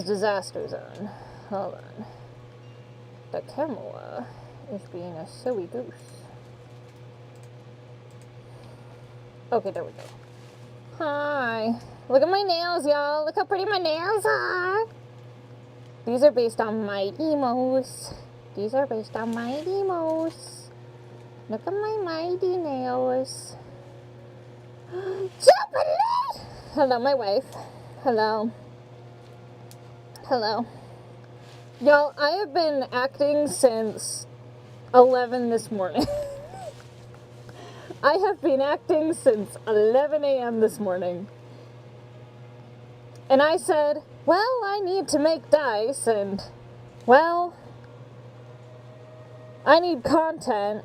is disaster zone. Hold on. The camera is being a silly goose. Okay, there we go. Hi. Look at my nails, y'all. Look how pretty my nails are. These are based on Mighty Mouse. These are based on Mighty Mouse. Look at my mighty nails. Chocolate! Hello, my wife. Hello. Hello. Y'all, I have been acting since 11 this morning. I have been acting since 11 a.m. this morning. And I said, well, I need to make dice, and, well, I need content.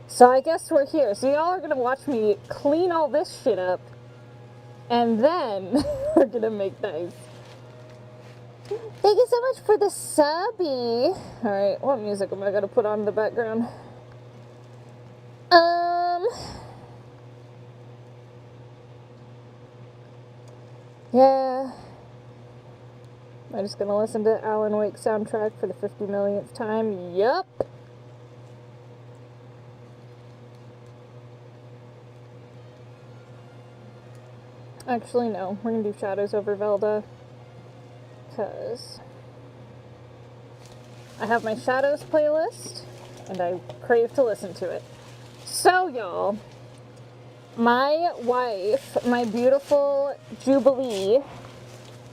So I guess we're here. So y'all are gonna watch me clean all this shit up, and then we're gonna make dice. Thank you so much for the subby. Alright, what music am I gonna put on in the background? Yeah. I'm just gonna listen to Alan Wake's soundtrack for the 50 millionth time. Yup. Actually, no. We're gonna do Shadows over Velda. Because I have my Shadows playlist, and I crave to listen to it. So, y'all, my wife, my beautiful Jubilee,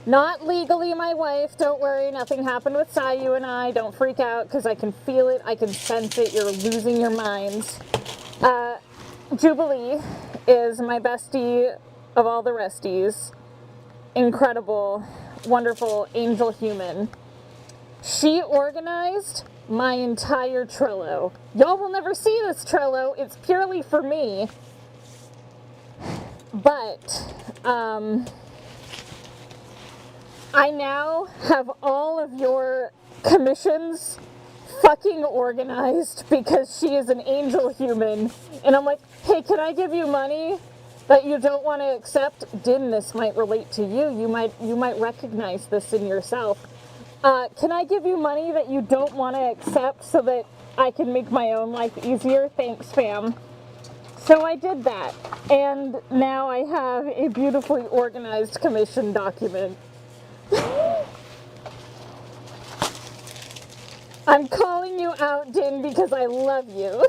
not legally my wife, don't worry, nothing happened with Sayu and I, don't freak out, because I can feel it, I can sense it, you're losing your minds. Jubilee is my bestie of all the resties. Incredible, wonderful, angel human. She organized my entire Trello. Y'all will never see this Trello, it's purely for me. But, I now have all of your commissions fucking organized because she is an angel human. And I'm like, hey, can I give you money that you don't want to accept? Din, this might relate to you. You might recognize this in yourself. Can I give you money that you don't want to accept so that I can make my own life easier? Thanks, fam. So I did that. And now I have a beautifully organized commission document. I'm calling you out, Din, because I love you.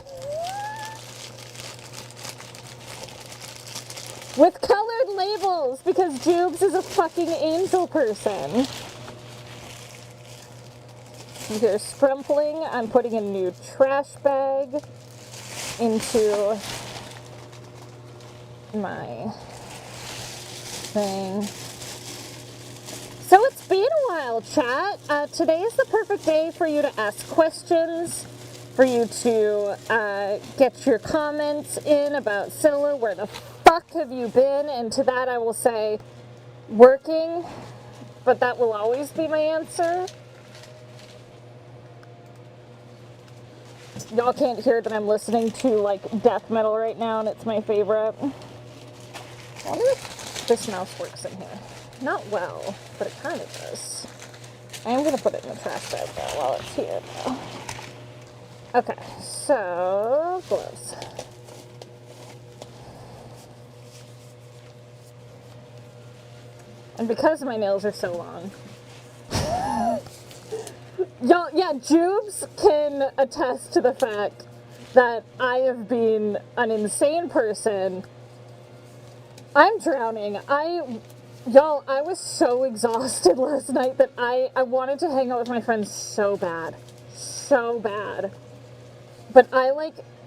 With colored labels, because Jubes is a fucking angel person. Here's Sprumpling. I'm putting a new trash bag into my thing. So it's been a while, chat. Today is the perfect day for you to ask questions, for you to get your comments in about Scylla. Where the fuck have you been? And to that I will say, working, but that will always be my answer. Y'all can't hear that I'm listening to, like, death metal right now, and it's my favorite. I wonder if this mouse works in here. Not well, but it kind of does. I am going to put it in the trash bag, though, while it's here, though. Okay, so, gloves. And because my nails are so long, y'all, yeah, Jubes can attest to the fact that I have been an insane person. I'm drowning. Y'all, I was so exhausted last night that I wanted to hang out with my friends so bad. So bad. But I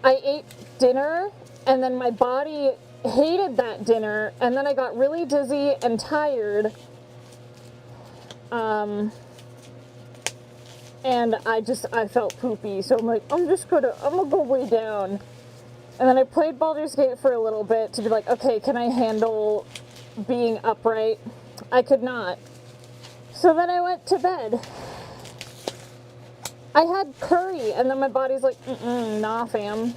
ate dinner, and then my body hated that dinner, and then I got really dizzy and tired. And I felt poopy, so I'm like, I'm gonna go way down. And then I played Baldur's Gate for a little bit to be like, okay, can I handle being upright? I could not. So then I went to bed. I had curry, and then my body's like, nah, fam.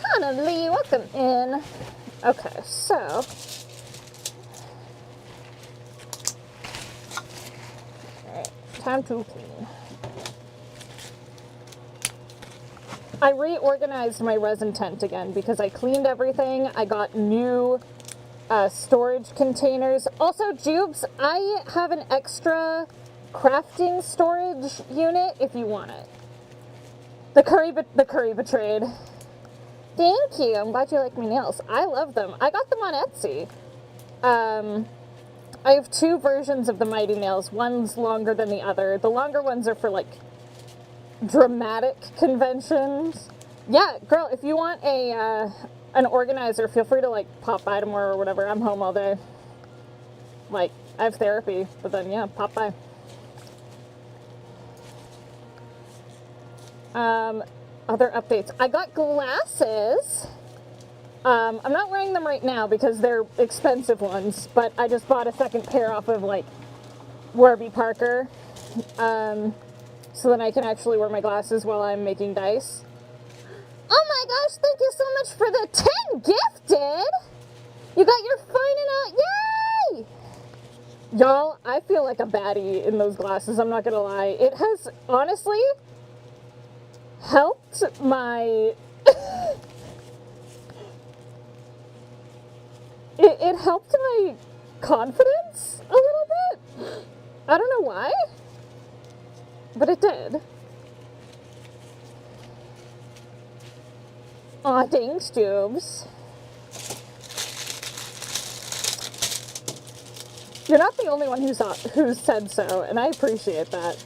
Hannah Lee, welcome in. Okay, so time to clean. I reorganized my resin tent again because I cleaned everything. I got new storage containers. Also, Jubes, I have an extra crafting storage unit if you want it. The curry betrayed. Thank you. I'm glad you like my nails. I love them. I got them on Etsy. I have two versions of the Mighty Nails. One's longer than the other. The longer ones are for like dramatic conventions. Yeah, girl, if you want an organizer, feel free to like pop by tomorrow or whatever. I'm home all day. Like, I have therapy, but then yeah, pop by. Other updates. I got glasses. I'm not wearing them right now because they're expensive ones, but I just bought a second pair off of like Warby Parker. So then I can actually wear my glasses while I'm making dice. Oh my gosh, thank you so much for the 10 gifted! You got your finding out, yay! Y'all, I feel like a baddie in those glasses, I'm not gonna lie. It has, honestly, helped my... it helped my confidence a little bit. I don't know why, but it did. Aw, thanks, Jubes. You're not the only one who said so, and I appreciate that.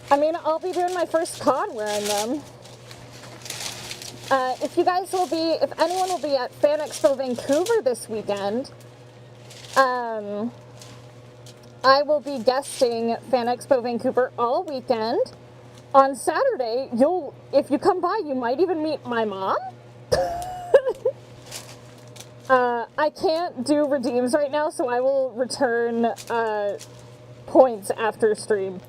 I mean, I'll be doing my first con wearing them. If anyone will be at Fan Expo Vancouver this weekend, I will be guesting Fan Expo Vancouver all weekend. On Saturday, if you come by, you might even meet my mom. I can't do redeems right now, so I will return points after stream.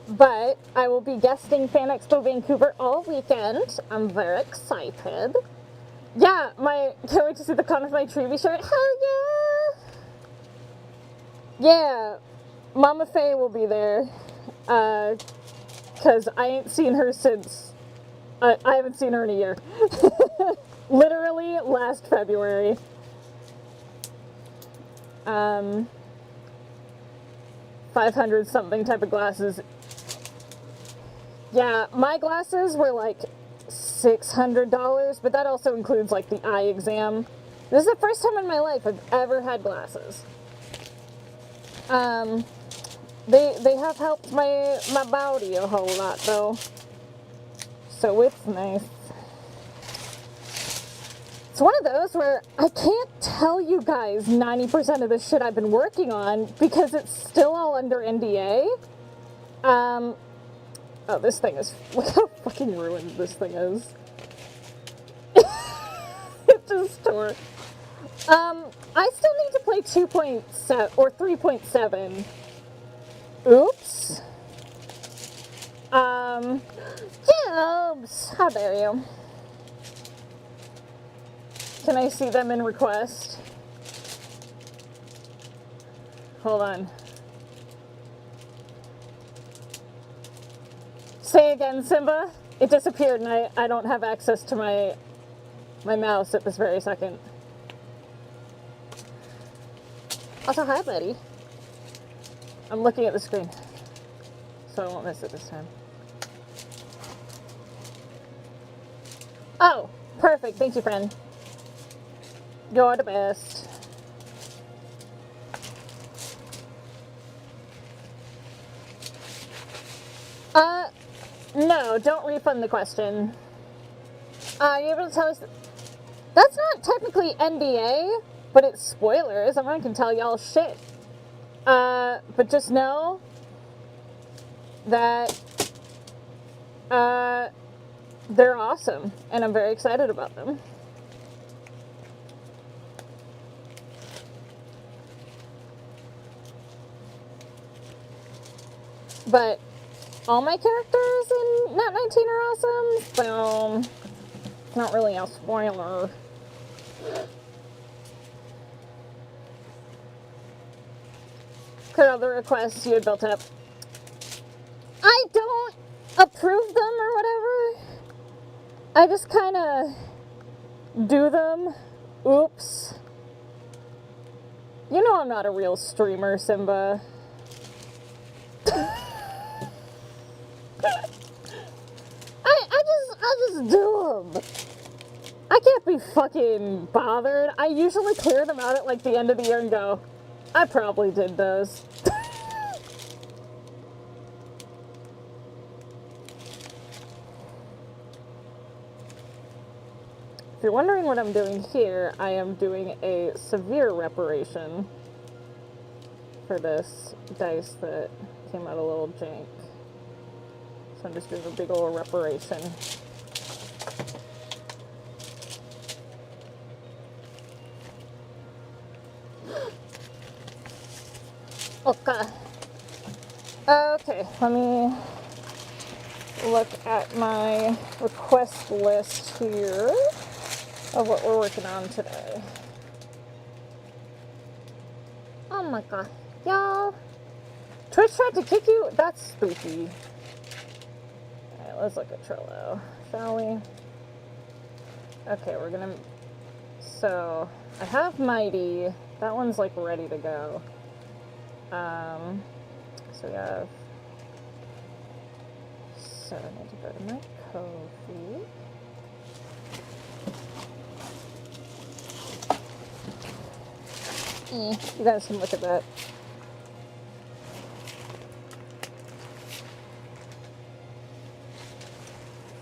But I will be guesting Fan Expo Vancouver all weekend. I'm very excited. Yeah, can't wait to see the con with my Treevee shirt. Hell yeah! Yeah, Mama Faye will be there. Because I ain't seen her since... I haven't seen her in a year. Literally last February. 500 something type of glasses. Yeah, my glasses were like $600, but that also includes like the eye exam. This is the first time in my life I've ever had glasses. They have helped my body a whole lot though. So it's nice. It's one of those where I can't tell you guys 90% of the shit I've been working on because it's still all under NDA. Oh, this thing is... Look how fucking ruined this thing is. It just tore. I still need to play 2.7 or 3.7. Oops. Jobs! How dare you? Can I see them in request? Hold on. Say again, Simba. It disappeared and I don't have access to my mouse at this very second. Also, hi, buddy. I'm looking at the screen, so I won't miss it this time. Oh, perfect. Thank you, friend. You're the best. No, don't refund the question. You able to tell us... That's not technically NDA, but it's spoilers. Everyone can tell y'all shit. But just know that they're awesome, and I'm very excited about them. But all my characters in Nat 19 are awesome, so it's not really a spoiler. Clear all the requests you had built up. I don't approve them or whatever. I just kind of do them. Oops. You know I'm not a real streamer, Simba. I just do them. I can't be fucking bothered. I usually clear them out at like the end of the year and go, I probably did those. If you're wondering what I'm doing here, I am doing a severe reparation for this dice that came out a little jank. So I'm just doing a big old reparation. Okay. Okay, let me look at my request list here of what we're working on today. Oh my god. Y'all. Twitch tried to kick you? That's spooky. Alright, let's look at Trello, shall we? Okay, we're gonna... So, I have Mighty. That one's like ready to go. So we have... So I need to go to my Ko-fi. You guys can look at that.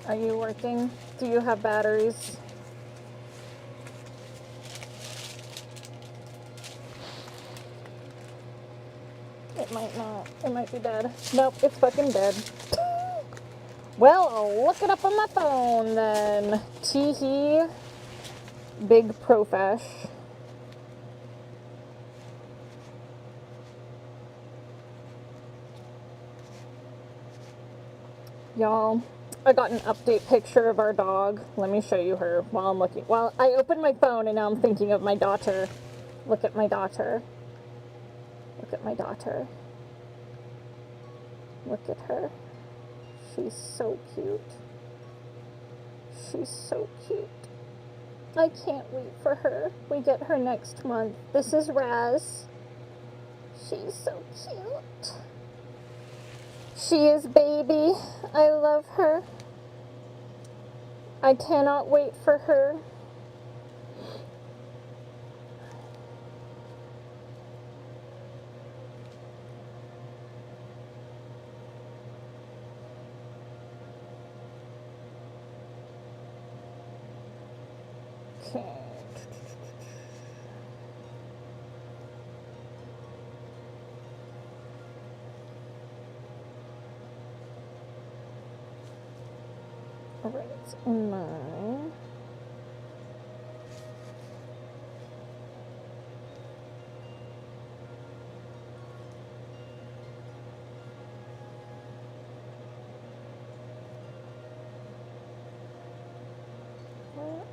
Are you working? Do you have batteries? It might not. It might be dead. Nope, it's fucking dead. Well, I'll look it up on my phone then. Teehee. Big Profesh. Y'all, I got an update picture of our dog. Let me show you her while I'm looking. Well, I opened my phone and now I'm thinking of my daughter. Look at my daughter. Look at my daughter. Look at her. She's so cute. She's so cute. I can't wait for her. We get her next month. This is Raz. She's so cute. She is baby. I love her. I cannot wait for her. Okay. Alright, it's in mine.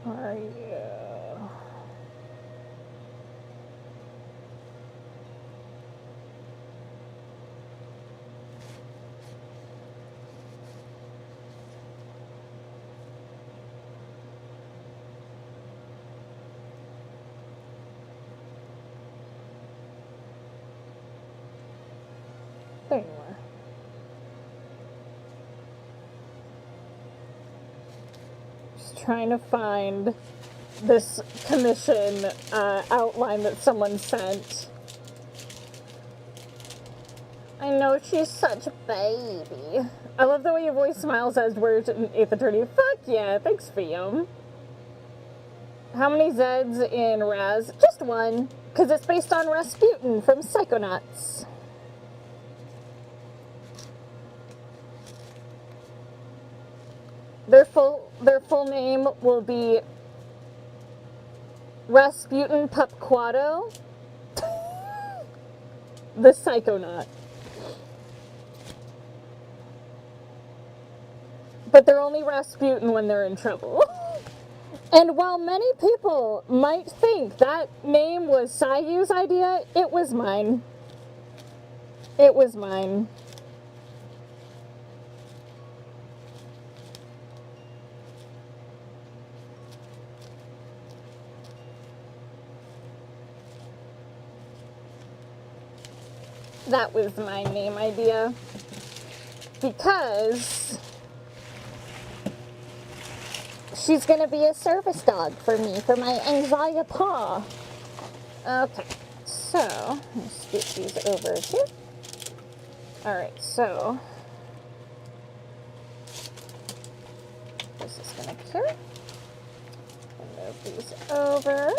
Where are you? There you are. Just trying to find this commission outline that someone sent. I know she's such a baby. I love the way your voice smiles as words in 8th Attorney. Fuck yeah, thanks, Fiam. How many Zeds in Raz? Just one, because it's based on Rasputin from Psychonauts. Their full name will be Rasputin Pupquato, the Psychonaut. But they're only Rasputin when they're in trouble. And while many people might think that name was Sayu's idea, it was mine. It was mine. That was my name idea. Because she's gonna be a service dog for me, for my anxiety paw. Okay, so let's scoot these over here. Alright, so this is gonna carry. Move these over.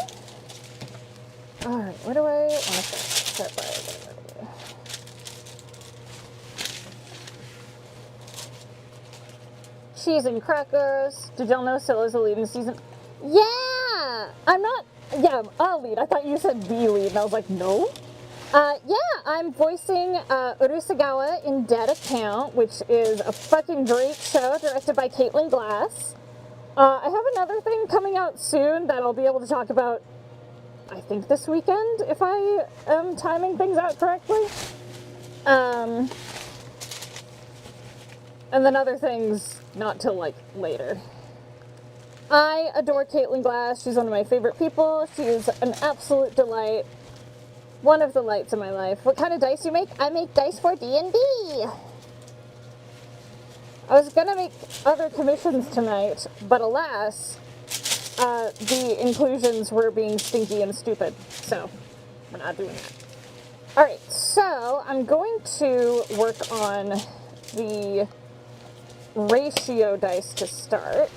Alright, what do I want to start by? Cheese and crackers. Did y'all know Scylla's a lead in the season? Yeah! I'm not... Yeah, a lead. I thought you said the lead, and I was like, no? Yeah, I'm voicing Urusagawa in Dead Account, which is a fucking great show directed by Caitlin Glass. I have another thing coming out soon that I'll be able to talk about, I think this weekend, if I am timing things out correctly. And then other things, not till, like, later. I adore Caitlin Glass. She's one of my favorite people. She's an absolute delight. One of the lights in my life. What kind of dice you make? I make dice for D&D. I was gonna make other commissions tonight, but alas, the inclusions were being stinky and stupid, so we're not doing that. Alright, so I'm going to work on the ratio dice to start.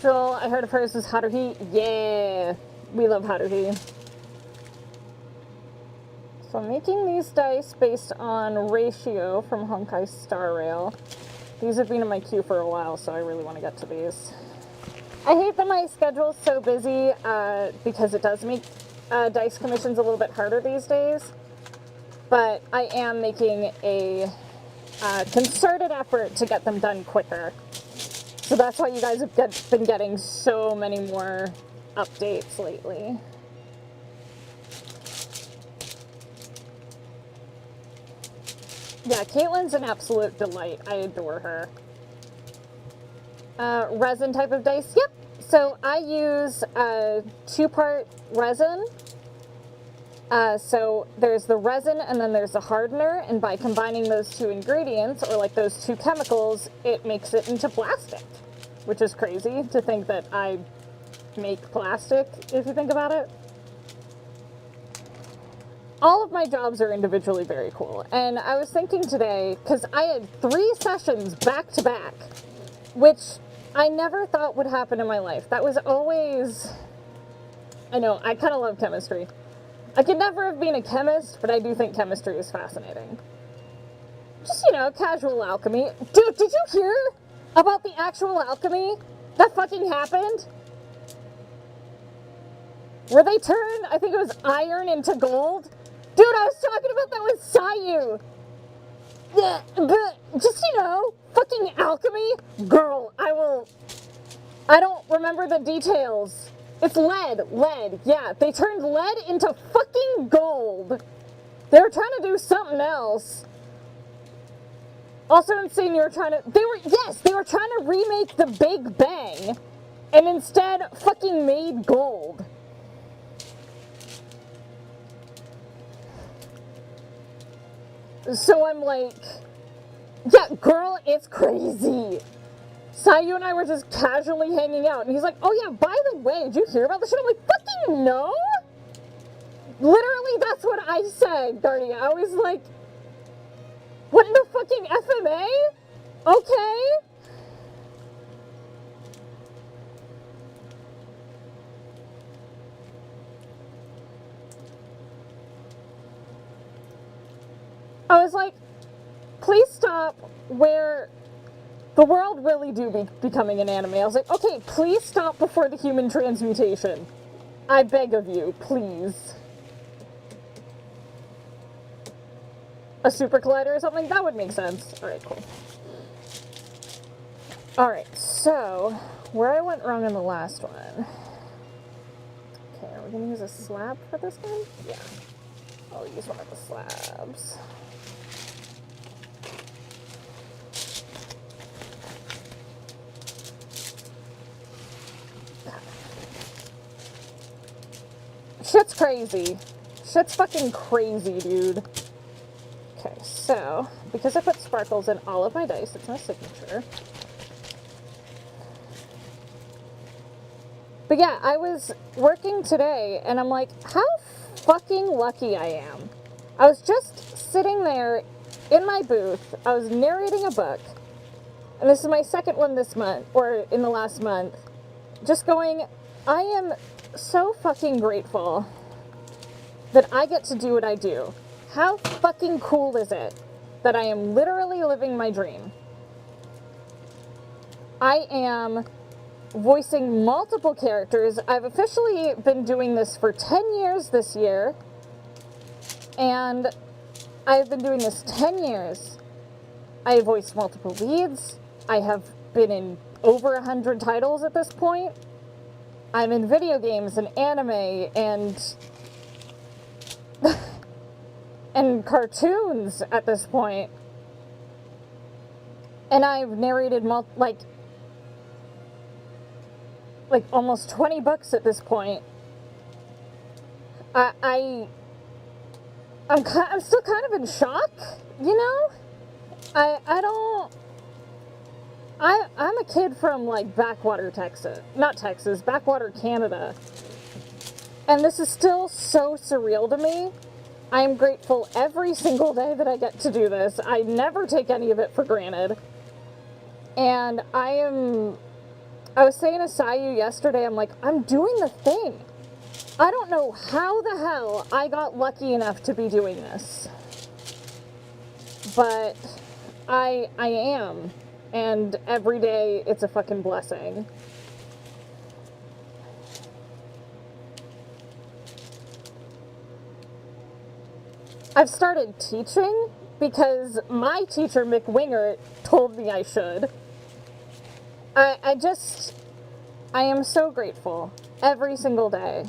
So I heard of hers is Haruhi. Yeah, we love Haruhi. So I'm making these dice based on ratio from Honkai Star Rail. These have been in my queue for a while, so I really want to get to these. I hate that my schedule's so busy because it does make dice commissions a little bit harder these days. But I am making a concerted effort to get them done quicker. So that's why you guys have been getting so many more updates lately. Yeah, Caitlin's an absolute delight. I adore her. Resin type of dice? Yep. So I use two-part resin. So there's the resin and then there's the hardener, and by combining those two ingredients, or like those two chemicals, it makes it into plastic, which is crazy to think that I make plastic, if you think about it. All of my jobs are individually very cool, and I was thinking today, because I had 3 sessions back to back, which I never thought would happen in my life. That was always... I know, I kind of love chemistry. I could never have been a chemist, but I do think chemistry is fascinating. Just, you know, casual alchemy. Dude, did you hear about the actual alchemy that fucking happened? Where they turned, I think it was iron into gold? Dude, I was talking about that with Sayu. Yeah, but just, you know, fucking alchemy? Girl, I don't remember the details. It's lead, yeah. They turned lead into fucking gold. They were trying to do something else. Also insane, they were trying to remake the Big Bang, and instead fucking made gold. So I'm like, yeah, girl, it's crazy. Sayu and I were just casually hanging out, and he's like, oh yeah, by the way, did you hear about this shit? I'm like, fucking no! Literally, that's what I said, Guardia. I was like, what in the fucking FMA? Okay. I was like, please stop where the world really do be becoming an anime. I was like, okay, please stop before the human transmutation. I beg of you, please. a super collider or something, that would make sense. Alright, cool. Alright, so where I went wrong in the last one. Okay, are we gonna use a slab for this one? Yeah. I'll use one of the slabs. Shit's crazy. Shit's fucking crazy, dude. Okay, so, because I put sparkles in all of my dice, it's my signature. But yeah, I was working today, and I'm like, how fucking lucky I am. I was just sitting there in my booth, I was narrating a book, and this is my second one this month, or in the last month, just going, I am so fucking grateful that I get to do what I do. How fucking cool is it that I am literally living my dream? I am voicing multiple characters. I've officially been doing this for 10 years this year, and I've been doing this 10 years. I have voiced multiple leads. I have been in over 100 titles at this point. I'm in video games and anime and and cartoons at this point. And I've narrated like almost 20 books at this point. I'm still kind of in shock, you know? I'm a kid from like backwater Texas, not Texas, backwater Canada. And this is still so surreal to me. I am grateful every single day that I get to do this. I never take any of it for granted. And I was saying to Sayu yesterday, I'm like, I'm doing the thing. I don't know how the hell I got lucky enough to be doing this. But I am. And every day it's a fucking blessing. I've started teaching because my teacher, Mick Winger, told me I should. I am so grateful every single day.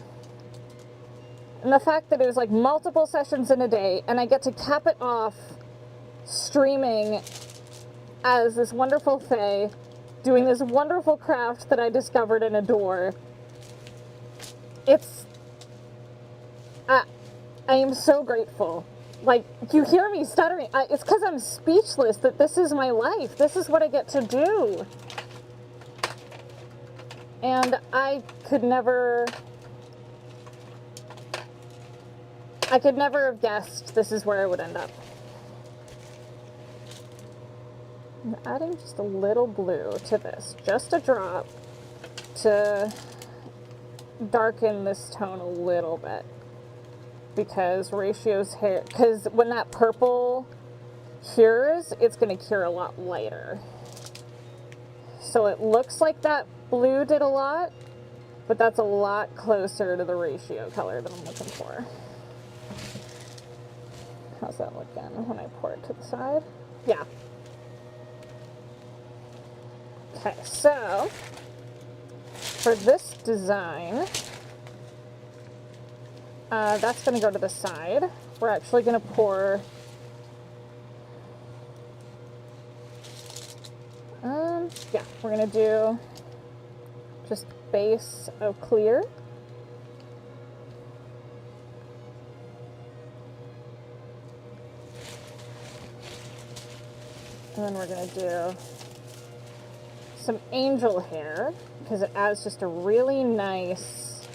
And the fact that it was like multiple sessions in a day, and I get to cap it off streaming as this wonderful fae, doing this wonderful craft that I discovered and adore. I am so grateful. Like, you hear me stuttering. It's because I'm speechless that this is my life. This is what I get to do. And I could never have guessed this is where I would end up. I'm adding just a little blue to this, just a drop, to darken this tone a little bit. Because Ratio's hair, because when that purple cures, it's going to cure a lot lighter. So it looks like that blue did a lot, but that's a lot closer to the Ratio color that I'm looking for. How's that looking when I pour it to the side? Yeah. Okay, so for this design, that's going to go to the side. We're actually going to pour yeah, we're going to do just base of clear. And then we're going to do some angel hair, because it adds just a really nice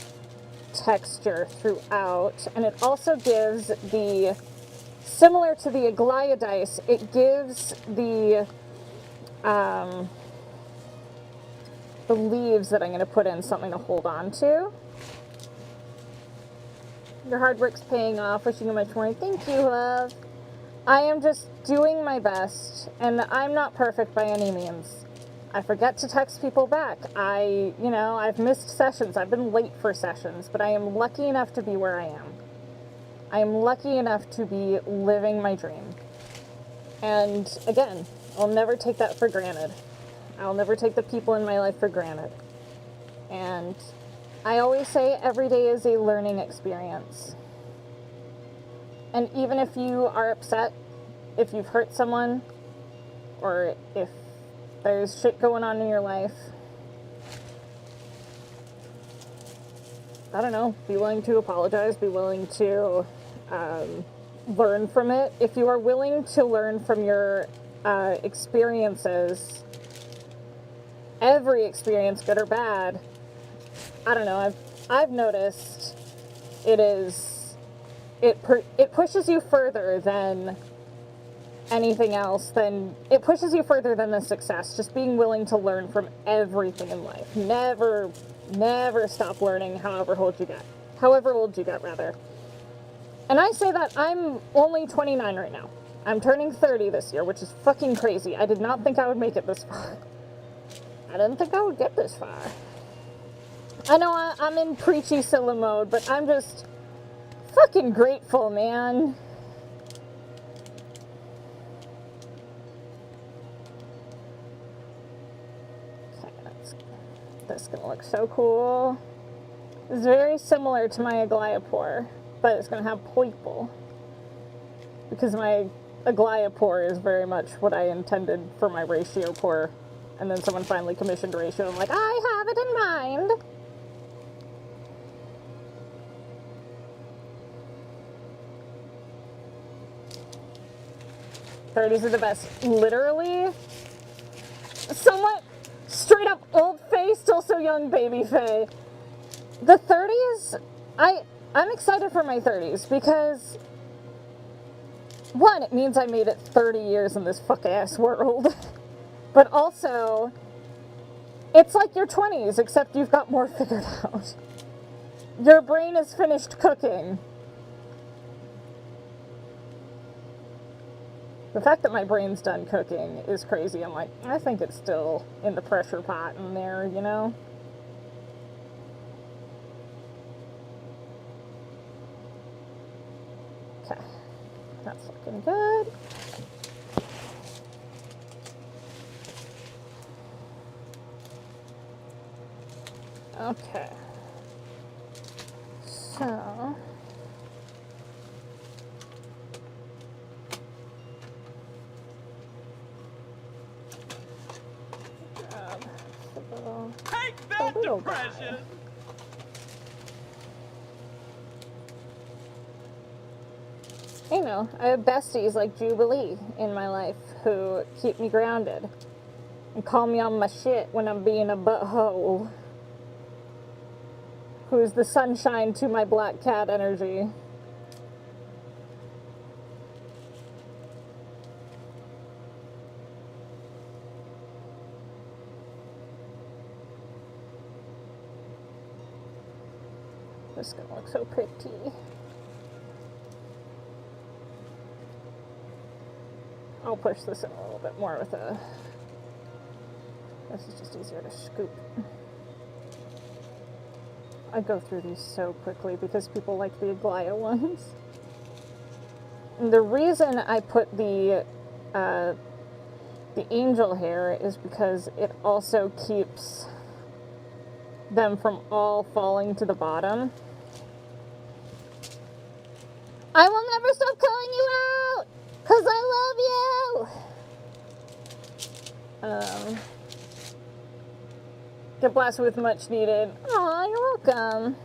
texture throughout, and it also gives the, similar to the Aglaia dice, it gives the leaves that I'm going to put in something to hold on to. Your hard work's paying off. Wishing you much more. Thank you, love. I am just doing my best, and I'm not perfect by any means. I forget to text people back. I've missed sessions. I've been late for sessions, but I am lucky enough to be where I am. I am lucky enough to be living my dream. And again, I'll never take that for granted. I'll never take the people in my life for granted. And I always say every day is a learning experience. And even if you are upset, if you've hurt someone, or if there's shit going on in your life, I don't know, be willing to apologize, be willing to learn from it. If you are willing to learn from your experiences, every experience, good or bad, I don't know, I've noticed it pushes you further than anything else. It pushes you further than the success. Just being willing to learn from everything in life. Never stop learning, however old you get rather. And I say that I'm only 29 right now. I'm turning 30 this year, which is fucking crazy. I did not think I would make it this far. I didn't think I would get this far. I know I'm in preachy Scylla mode, but I'm just fucking grateful, man. Okay, this is gonna look so cool. It's very similar to my Agliapore, but it's gonna have purple. Because my Agliapore is very much what I intended for my ratio pour. And then someone finally commissioned ratio. I'm like, I have it in mind. '30s are the best. Literally, somewhat straight up old face, still so young, baby Faye. The 30s, I'm excited for my 30s because, one, it means I made it 30 years in this fuck-ass world. But also, it's like your 20s, except you've got more figured out. Your brain is finished cooking. The fact that my brain's done cooking is crazy. I'm like, I think it's still in the pressure pot in there, you know? Okay. That's looking good. Okay. So... Take that, depression! You know, I have besties like Jubilee in my life who keep me grounded and call me on my shit when I'm being a butthole. Who's the sunshine to my black cat energy. This is gonna look so pretty. I'll push this in a little bit more with a... This is just easier to scoop. I go through these so quickly because people like the Aglaia ones. And the reason I put the angel hair is because it also keeps them from all falling to the bottom. I will never stop calling you out! 'Cause I love you! Get blasted with much needed. Aw, you're welcome.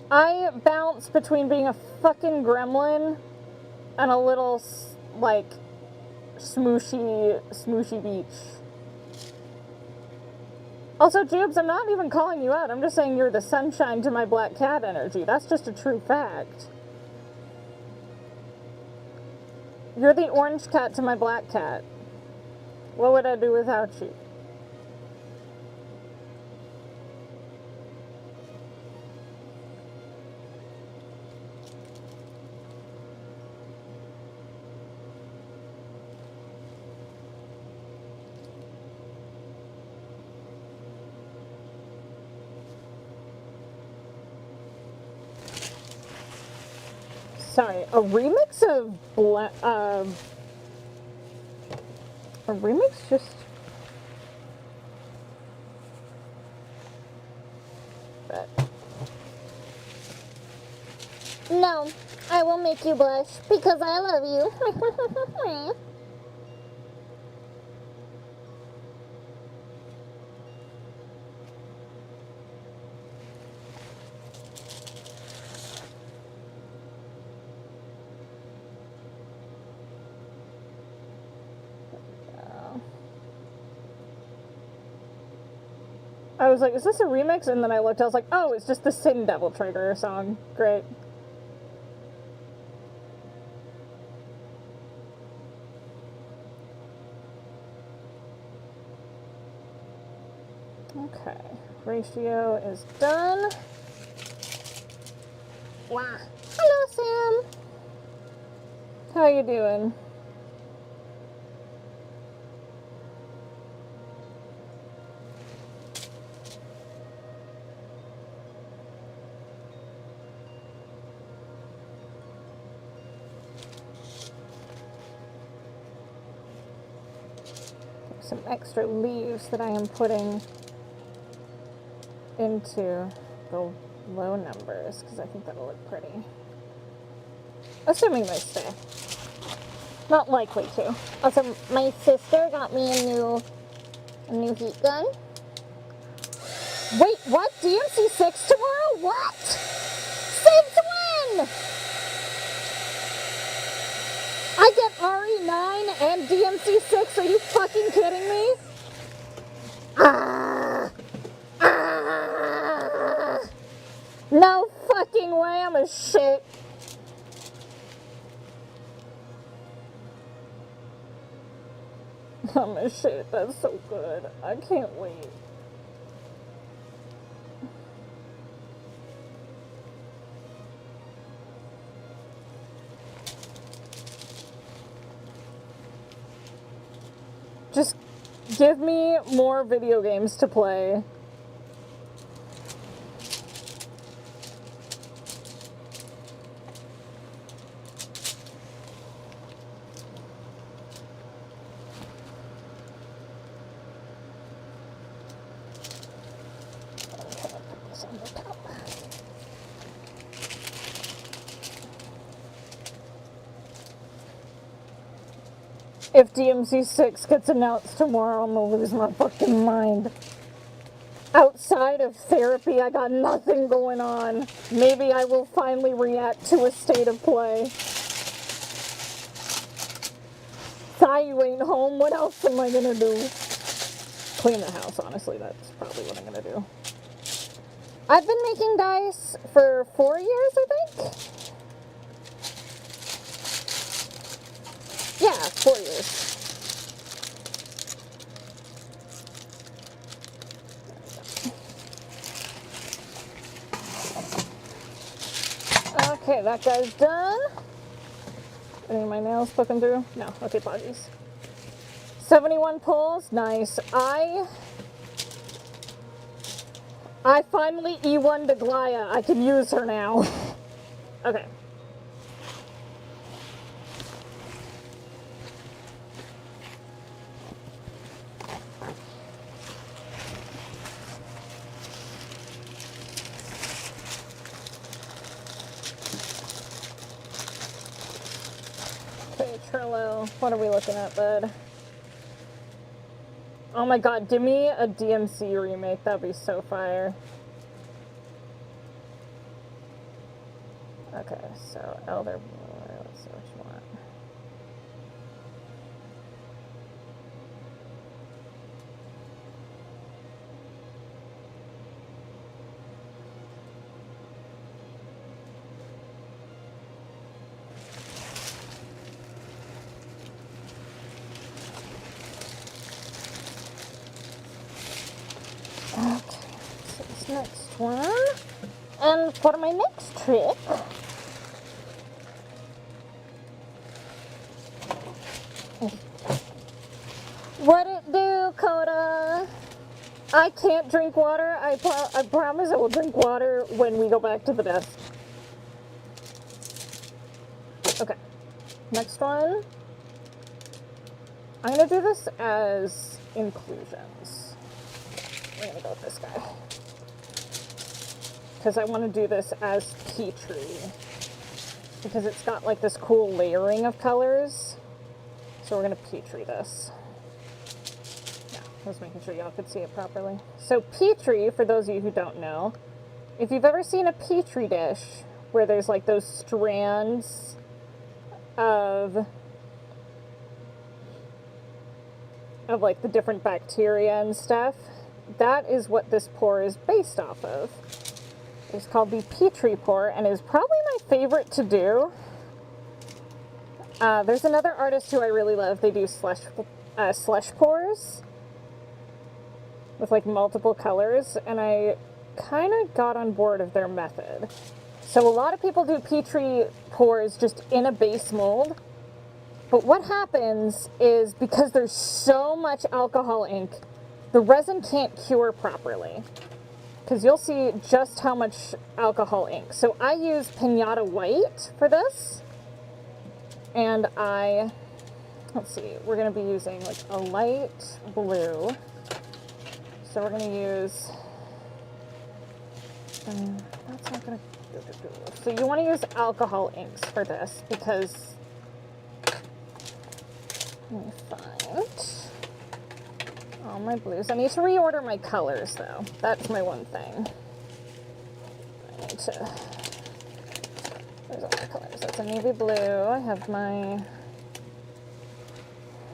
I bounce between being a fucking gremlin and a little, like, smooshy beach. Also, Jubes, I'm not even calling you out. I'm just saying you're the sunshine to my black cat energy. That's just a true fact. You're the orange cat to my black cat. What would I do without you? sorry, a remix of a remix just... But... No, I will make you blush because I love you. I was like, is this a remix? And then I looked, I was like, oh, it's just the Sin Devil Trigger song. Great. Okay, ratio is done. Wow. Hello, Sam. How you doing? Some extra leaves that I am putting into the low numbers because I think that'll look pretty. Assuming they stay. Not likely to. Also, my sister got me a new heat gun. Wait, what? DMC6 tomorrow? What? Since when? I get RE9 and DMC6? Are you fucking kidding me? No fucking way, I'm a shit. I'm a shit, that's so good. I can't wait. Just give me more video games to play. If DMC6 gets announced tomorrow, I'm gonna lose my fucking mind. Outside of therapy, I got nothing going on. Maybe I will finally react to a state of play. Sayu ain't home, what else am I gonna do? Clean the house, honestly, that's probably what I'm gonna do. I've been making dice for 4 years, I think? Yeah, 4 years. Okay, that guy's done. Any of my nails poking through? No, okay, apologies. 71 pulls, nice. I finally E1 to Glaya. I can use her now. Okay. Okay, Trillo. What are we looking at, bud? Oh my god, give me a DMC remake. That'd be so fire. Okay, so Elder Boy, let's see what you want. Okay, so this next one. And for my next trick, what it do, Coda? I can't drink water. I promise I will drink water when we go back to the desk. Okay, next one. I'm gonna do this as inclusions. We're gonna go with this guy. Because I want to do this as Petri. Because it's got like this cool layering of colors. So we're gonna Petri this. Yeah, I was making sure y'all could see it properly. So Petri, for those of you who don't know, if you've ever seen a Petri dish where there's like those strands of like the different bacteria and stuff, that is what this pour is based off of. It's called the Petri pour, and is probably my favorite to do. There's another artist who I really love. They do slush pours with like multiple colors, and I kind of got on board of their method. So a lot of people do Petri pours just in a base mold, but what happens is because there's so much alcohol ink, the resin can't cure properly. Because you'll see just how much alcohol ink. So I use Pinata White for this. And let's see, we're going to be using like a light blue. So we're going to use, that's not going to, so you want to use alcohol inks for this because, let me find all my blues. I need to reorder my colors though. That's my one thing. I need to, there's all my colors. That's a navy blue. I have my,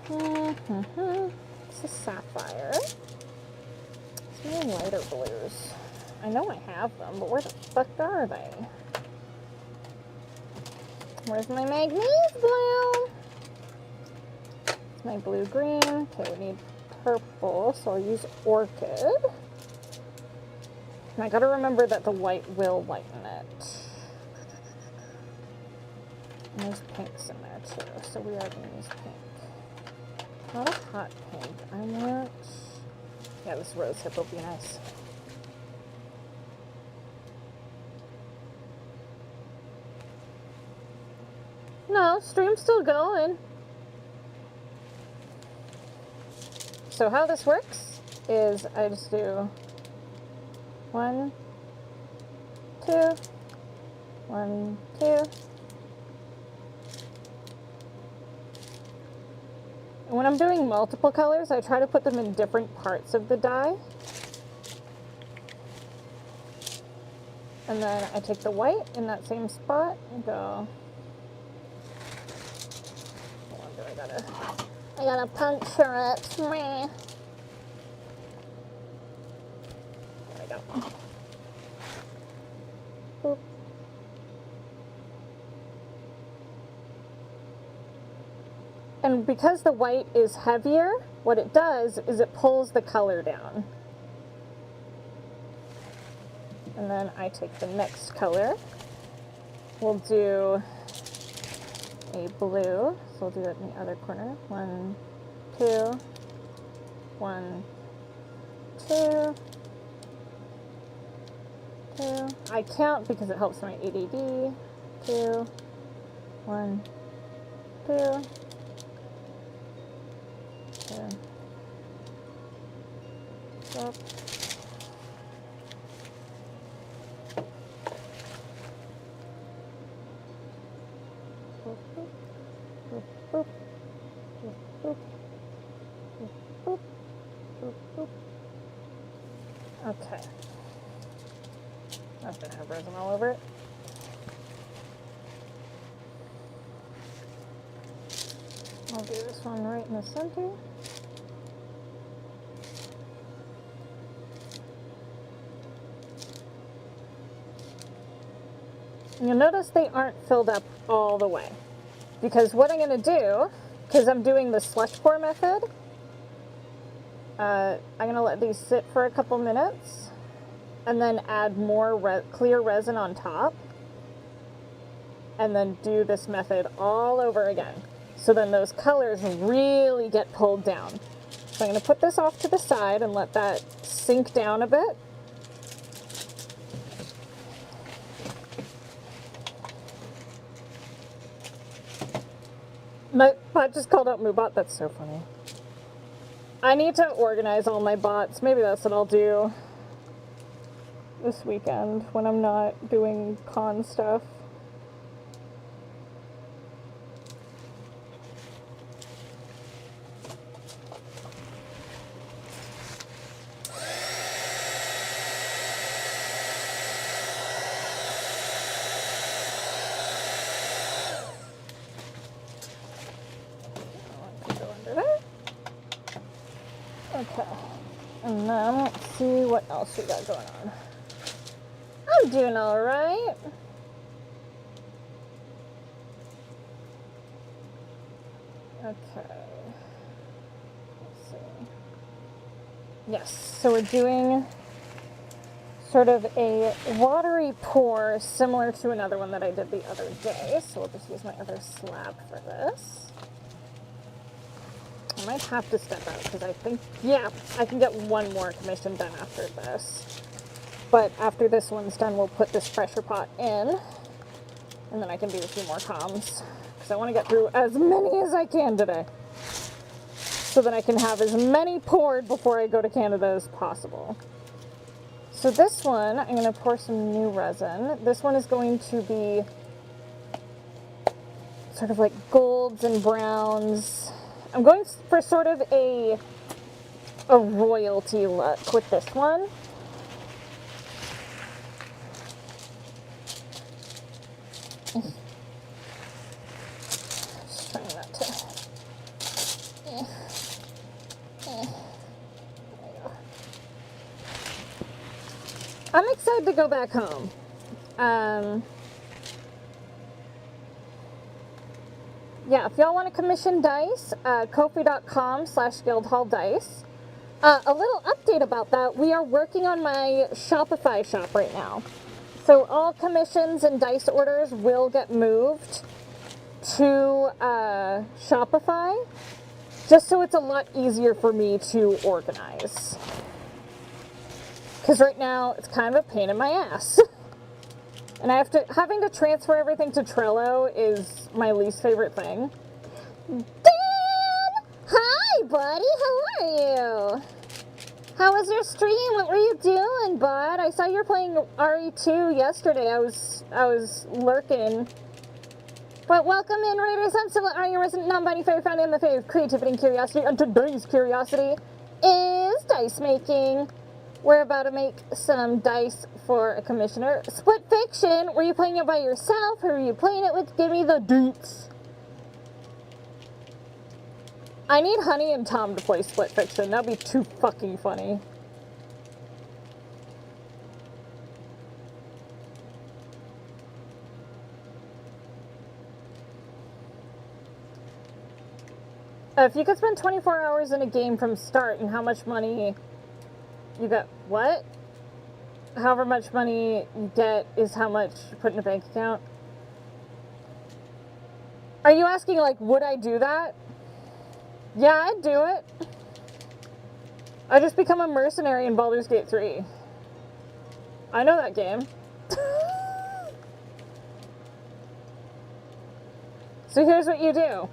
it's a sapphire. It's my lighter blues. I know I have them, but where the fuck are they? Where's my manganese blue? It's my blue green. Okay, we need purple, so I'll use orchid. And I gotta remember that the white will lighten it. And there's pinks in there too, so we are gonna use pink. Not a hot pink. I want, yeah, this rose hip will be nice. No, stream's still going. So how this works is I just do 1, 2, 1, 2. And when I'm doing multiple colors, I try to put them in different parts of the die. And then I take the white in that same spot and go. I gotta puncture it. Meh. There we go. Boop. And because the white is heavier, what it does is it pulls the color down. And then I take the next color. We'll do a blue, so we'll do it in the other corner. 1, 2, 1, 2, 2. I count because it helps my ADD. 2, 1, 2, 2. Up. Okay. That's gonna have resin all over it. I'll do this one right in the center. You'll notice they aren't filled up all the way. Because what I'm going to do, because I'm doing the slush pour method, I'm going to let these sit for a couple minutes and then add more clear resin on top and then do this method all over again. So then those colors really get pulled down. So I'm going to put this off to the side and let that sink down a bit. My bot just called out Moobot. That's so funny. I need to organize all my bots. Maybe that's what I'll do this weekend when I'm not doing con stuff. Okay, and then let's see what else we got going on. I'm doing all right. Okay. Let's see. Yes, so we're doing sort of a watery pour similar to another one that I did the other day. So we'll just use my other slab for this. I might have to step out because I think, yeah, I can get one more commission done after this. But after this one's done, we'll put this pressure pot in. And then I can do a few more comms. Because I want to get through as many as I can today. So that I can have as many poured before I go to Canada as possible. So this one, I'm going to pour some new resin. This one is going to be sort of like golds and browns. I'm going for sort of a royalty look with this one. Just trying not to. There we go. I'm excited to go back home. Yeah, if y'all want to commission dice, kofi.com/guildhalldice. A little update about that, we are working on my Shopify shop right now. So all commissions and dice orders will get moved to Shopify, just so it's a lot easier for me to organize. Because right now, it's kind of a pain in my ass. And having to transfer everything to Trello is my least favorite thing. Dan! Hi, buddy. How are you? How was your stream? What were you doing, bud? I saw you were playing RE2 yesterday. I was lurking. But welcome in, Raiders. I'm still your resident non-binary fairy found in the fave of creativity and curiosity. And today's curiosity is dice making. We're about to make some dice for a commissioner. Split Fiction. Were you playing it by yourself? Who are you playing it with? Give me the deets. I need Honey and Tom to play Split Fiction. That'd be too fucking funny. If you could spend 24 hours in a game from start and how much money you got, what? However much money you get is how much you put in a bank account. Are you asking, like, would I do that? Yeah, I'd do it. I just become a mercenary in Baldur's Gate 3. I know that game. So here's what you do.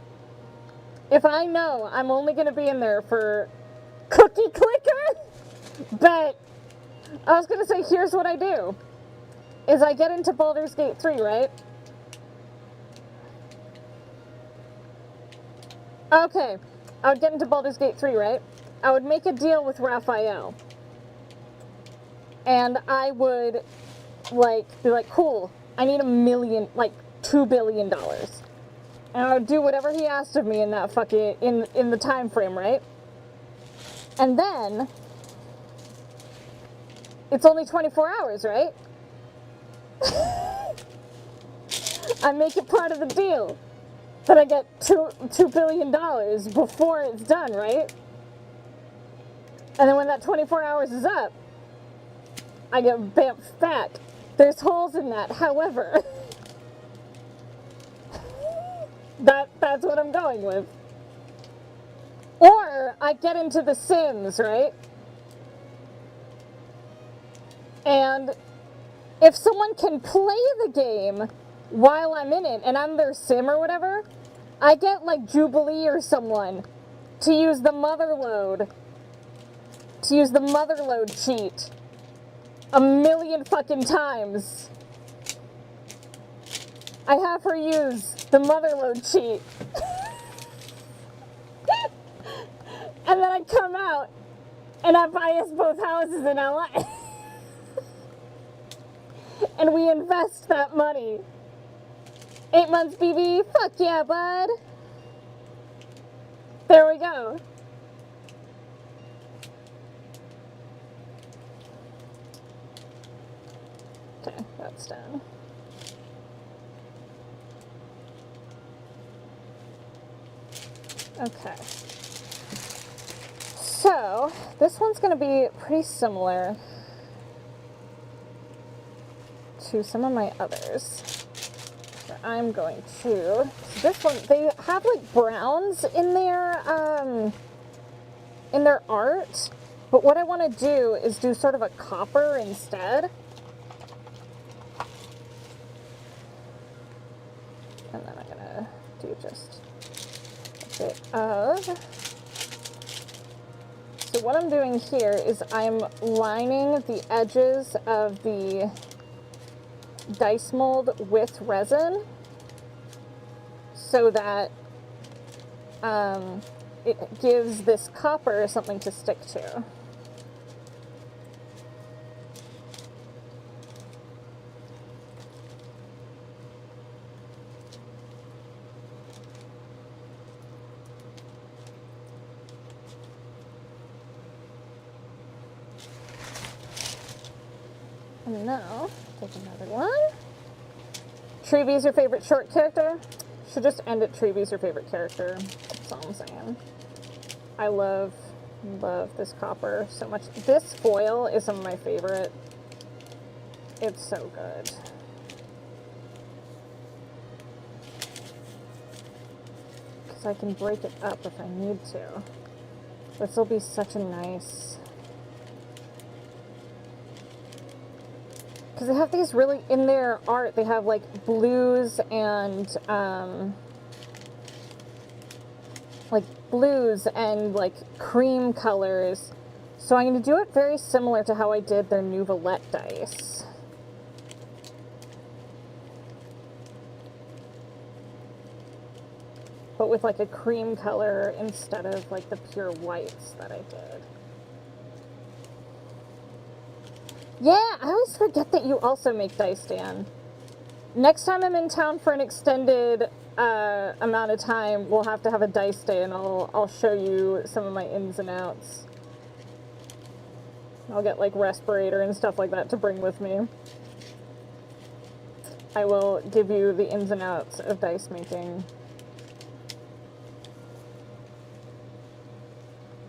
If I know I'm only going to be in there for cookie clicker, but I was going to say, here's what I do. Is I get into Baldur's Gate 3, right? Okay. I would get into Baldur's Gate 3, right? I would make a deal with Raphael. And I would, like, be like, cool, I need $2 billion. And I would do whatever he asked of me in that fucking, in the time frame, right? And then, it's only 24 hours, right? I make it part of the deal that I get $2 billion before it's done, right? And then when that 24 hours is up, I get bamfed back. There's holes in that, however. That's what I'm going with. Or I get into The Sims, right? And if someone can play the game while I'm in it, and I'm their sim or whatever, I get like Jubilee or someone to use the mother load. To use the mother load cheat. A million fucking times. I have her use the mother load cheat. And then I come out and I buy us both houses in LA. And we invest that money. 8 months BB, fuck yeah, bud. There we go. Okay, that's done. Okay. So, this one's going to be pretty similar to some of my others. So I'm going to, this one, they have like browns in their art, but what I want to do is do sort of a copper instead. And then I'm going to do just a bit of, so what I'm doing here is I'm lining the edges of the dice mold with resin so that it gives this copper something to stick to. And now, take another one. Treebee's your favorite short character? Should just end it, Treebee's your favorite character. That's all I'm saying. I love this copper so much. This foil is some of my favorite. It's so good. Because I can break it up if I need to. This will be such a nice... Because they have these really, in their art, they have like blues and cream colors. So I'm going to do it very similar to how I did their Nouvelette dice. But with like a cream color instead of like the pure whites that I did. Yeah, I always forget that you also make dice, Dan. Next time I'm in town for an extended amount of time, we'll have to have a dice day, and I'll show you some of my ins and outs. I'll get like respirator and stuff like that to bring with me. I will give you the ins and outs of dice making.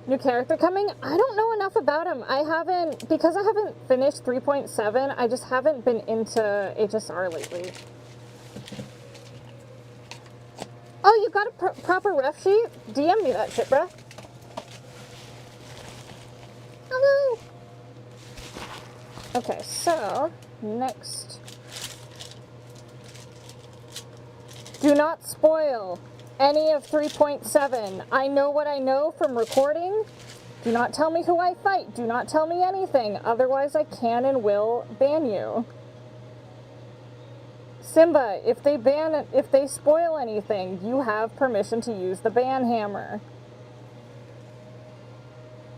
New character coming? I don't know enough about him. Because I haven't finished 3.7, I just haven't been into HSR lately. Oh, you got a proper ref sheet? DM me that shit, bruh. Hello. Okay, so, next. Do not spoil any of 3.7. I know what I know from recording. Do not tell me who I fight. Do not tell me anything. Otherwise, I can and will ban you. Simba, if they spoil anything, you have permission to use the ban hammer.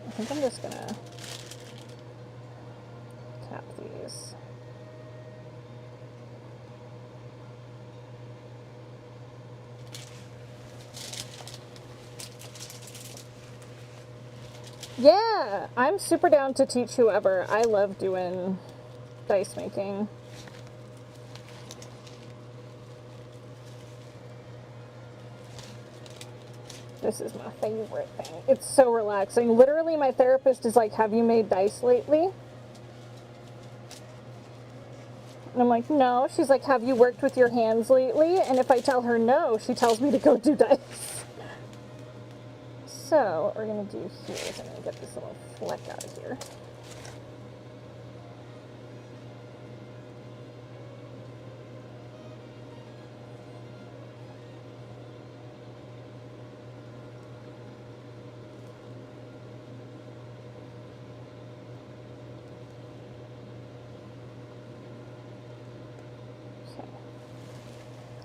I think I'm just gonna tap these. Yeah, I'm super down to teach whoever. I love doing dice making. This is my favorite thing. It's so relaxing. Literally, my therapist is like, have you made dice lately? And I'm like, no. She's like, have you worked with your hands lately? And if I tell her no, she tells me to go do dice. So, what we're going to do here is I'm going to get this little fleck out of here.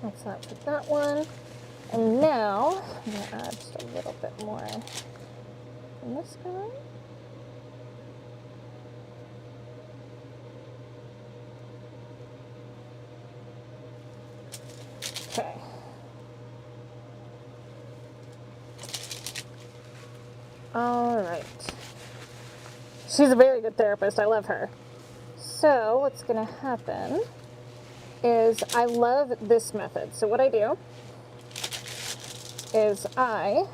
That's that for that one. And now, I'm going to add just a little bit more in this guy. Okay. All right. She's a very good therapist. I love her. So what's going to happen is I love this method. So what I do is I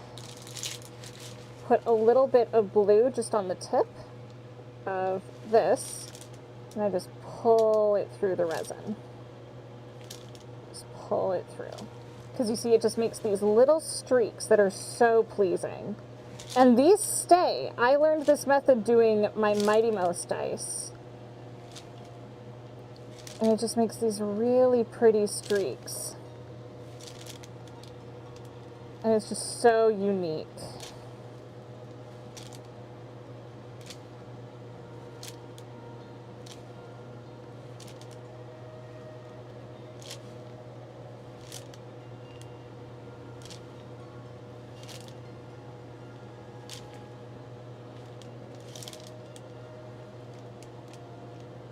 put a little bit of blue just on the tip of this, and I just pull it through the resin. Just pull it through. Because you see, it just makes these little streaks that are so pleasing. And these stay. I learned this method doing my Mighty Mouse dice. And it just makes these really pretty streaks. And it's just so unique.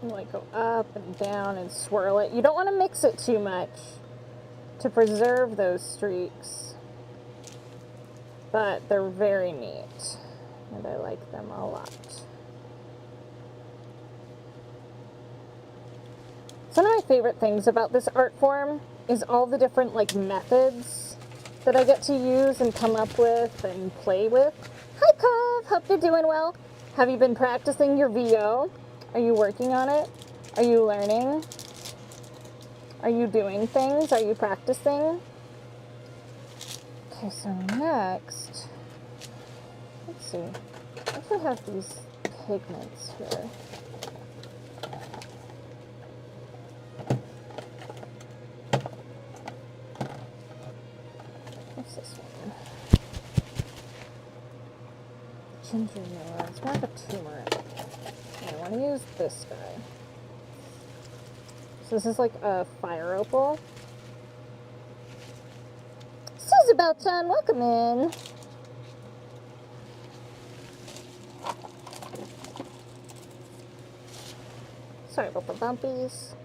You like go up and down and swirl it. You don't want to mix it too much to preserve those streaks, but they're very neat and I like them a lot. Some of my favorite things about this art form is all the different like methods that I get to use and come up with and play with. Hi Cove, hope you're doing well. Have you been practicing your VO? Are you working on it? Are you learning? Are you doing things? Are you practicing? Okay, so next, let's see. I actually have these pigments here. What's this one? Ginger yellow. It's more of a turmeric. I want to use this guy. So this is like a fire opal. Susan, welcome in. Sorry about the bumpies.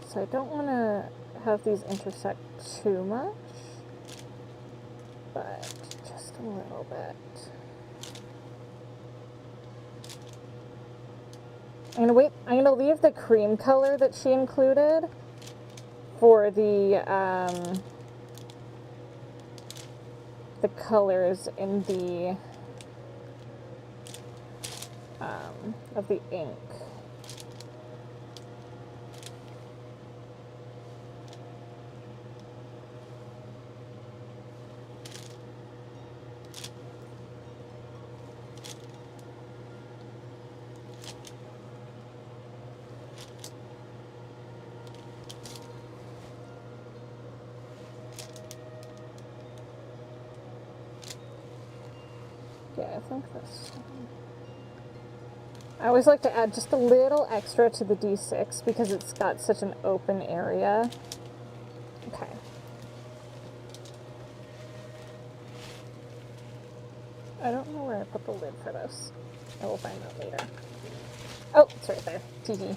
So I don't want to have these intersect too much, but just a little bit. I'm gonna leave the cream color that she included for the colors in the of the ink. Yeah, I think this. I always like to add just a little extra to the D6 because it's got such an open area. Okay. I don't know where I put the lid for this. I will find out later. Oh, it's right there. Teehee.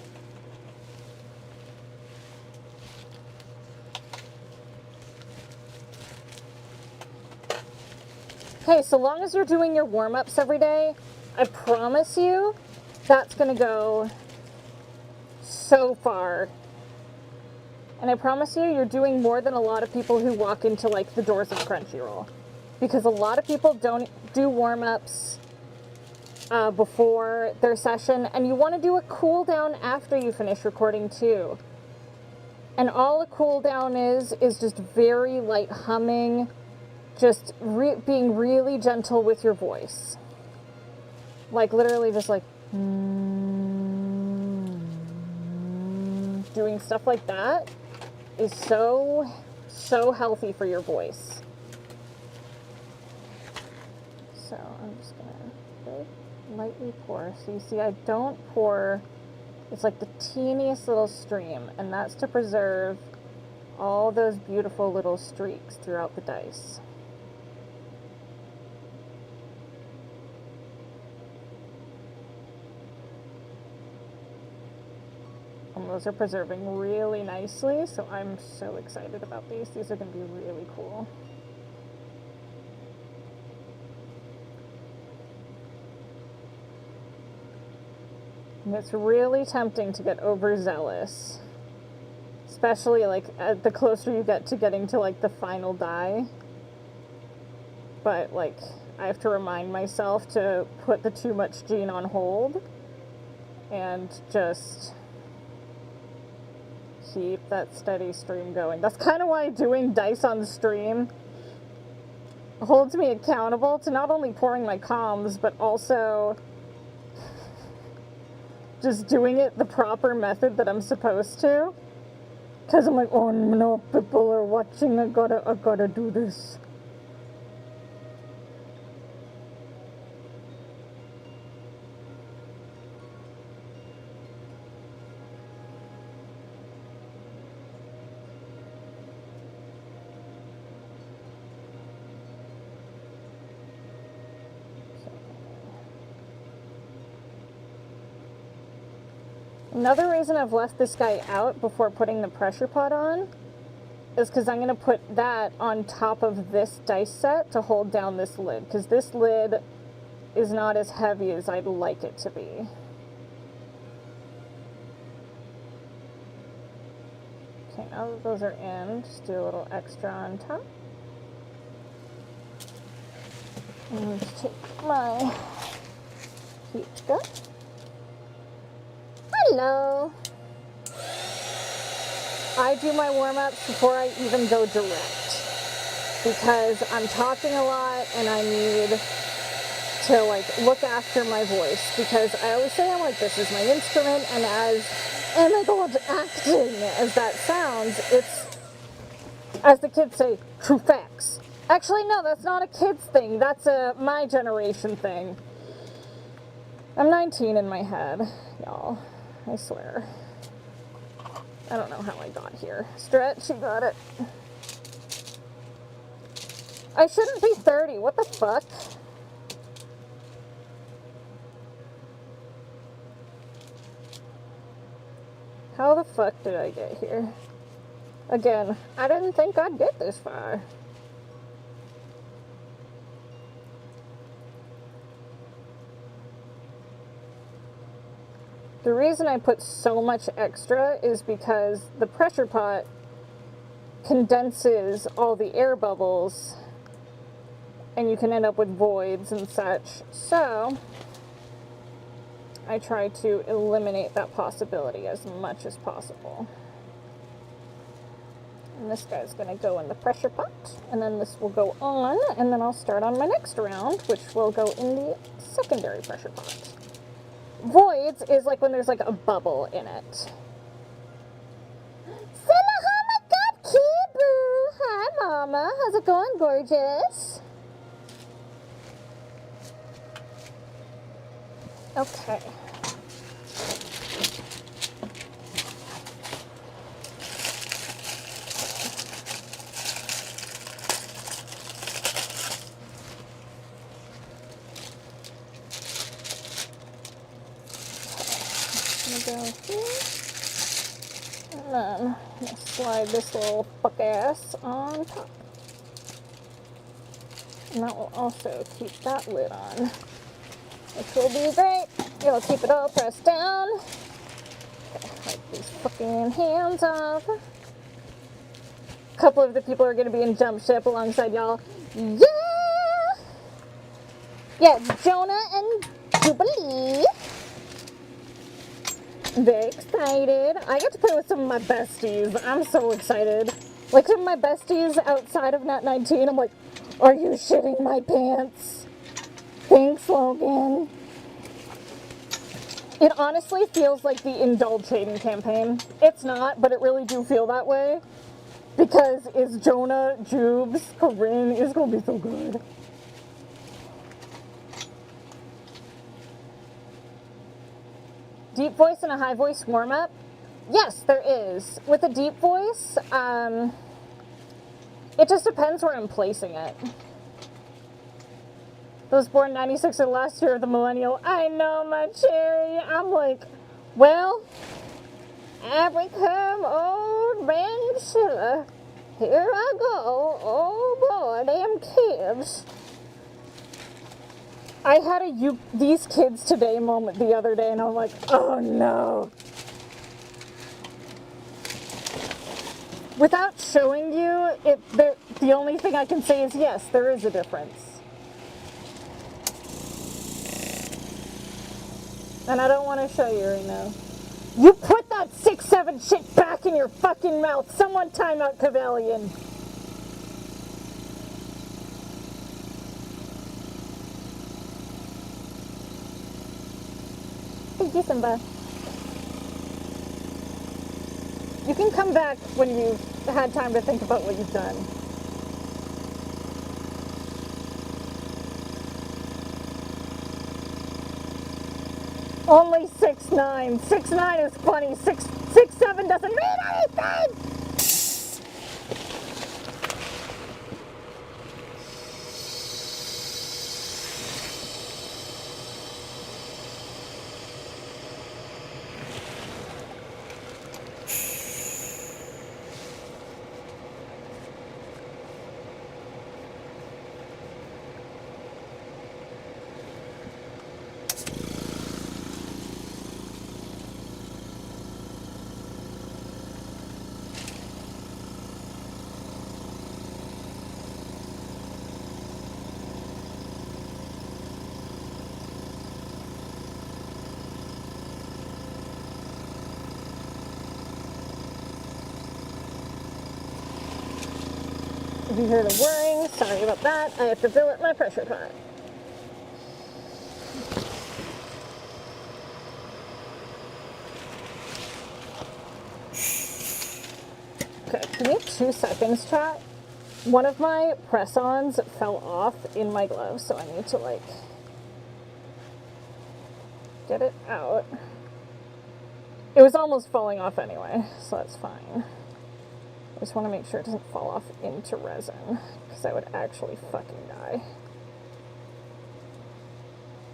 Hey, so long as you're doing your warm-ups every day, I promise you that's gonna go so far. And I promise you, you're doing more than a lot of people who walk into like the doors of Crunchyroll. Because a lot of people don't do warm-ups before their session, and you want to do a cool down after you finish recording too. And all a cool down is just very light humming, just being really gentle with your voice. Like literally just like doing stuff like that is so So healthy for your voice. So I'm just gonna lightly pour. So you see I don't pour, it's like the teeniest little stream, and that's to preserve all those beautiful little streaks throughout the dice. And those are preserving really nicely, so I'm so excited about these. These are going to be really cool. And it's really tempting to get overzealous, especially like the closer you get to getting to like the final die. But like I have to remind myself to put the too much gene on hold and just keep that steady stream going. That's kind of why doing dice on stream holds me accountable to not only pouring my comms, but also just doing it the proper method that I'm supposed to. Because I'm like, oh no, people are watching, I gotta do this. Another reason I've left this guy out before putting the pressure pot on is because I'm going to put that on top of this dice set to hold down this lid, because this lid is not as heavy as I'd like it to be. Okay, now that those are in, just do a little extra on top. And just take my heat gun. Hello. I do my warm-ups before I even go direct, because I'm talking a lot and I need to like look after my voice, because I always say I'm like, this is my instrument, and as, oh my god, acting as that sounds, it's, as the kids say, true facts. Actually, no, that's not a kid's thing. That's a my generation thing. I'm 19 in my head, y'all. I swear. I don't know how I got here. Stretch, you got it. I shouldn't be 30. What the fuck? How the fuck did I get here? Again, I didn't think I'd get this far. The reason I put so much extra is because the pressure pot condenses all the air bubbles and you can end up with voids and such. So I try to eliminate that possibility as much as possible. And this guy's gonna go in the pressure pot, and then this will go on, and then I'll start on my next round, which will go in the secondary pressure pot. Voids is like when there's like a bubble in it. Oh my god, Kibu! Hi, Mama. How's it going, gorgeous? Okay. Go here, and then I'll slide this little fuck ass on top, and that will also keep that lid on, which will be great. It'll keep it all pressed down. Okay, wipe these fucking hands off. A couple of the people are going to be in jump ship alongside y'all. Yeah! Yeah, Jonah and Jubilee. Very excited. I get to play with some of my besties. I'm so excited. Like some of my besties outside of Nat 19, I'm like, are you shitting my pants? Thanks, Logan. It honestly feels like the Indulge Hayden campaign. It's not, but it really do feel that way. Because it's Jonah, Jubes, Corinne. It's gonna be so good. Deep voice and a high voice warm up? Yes, there is. With a deep voice, it just depends where I'm placing it. Those born 96 or last year of the millennial. I know, my cherry. I'm like, well, I become old man Sheila. Here I go. Oh boy, damn kids. I had a these kids today moment the other day, and I'm like, oh no. Without showing you, the only thing I can say is yes, there is a difference. And I don't want to show you right now. You put that 6-7 shit back in your fucking mouth. Someone time out Cavalian. Thank you, Simba. You can come back when you've had time to think about what you've done. Only 6'9". 6'9" is funny. 6'7" doesn't mean anything! If you hear the whirring, sorry about that. I have to fill up my pressure pot. Okay, give me 2 seconds, chat. One of my press-ons fell off in my glove, so I need to, like, get it out. It was almost falling off anyway, so that's fine. I just want to make sure it doesn't fall off into resin, because I would actually fucking die.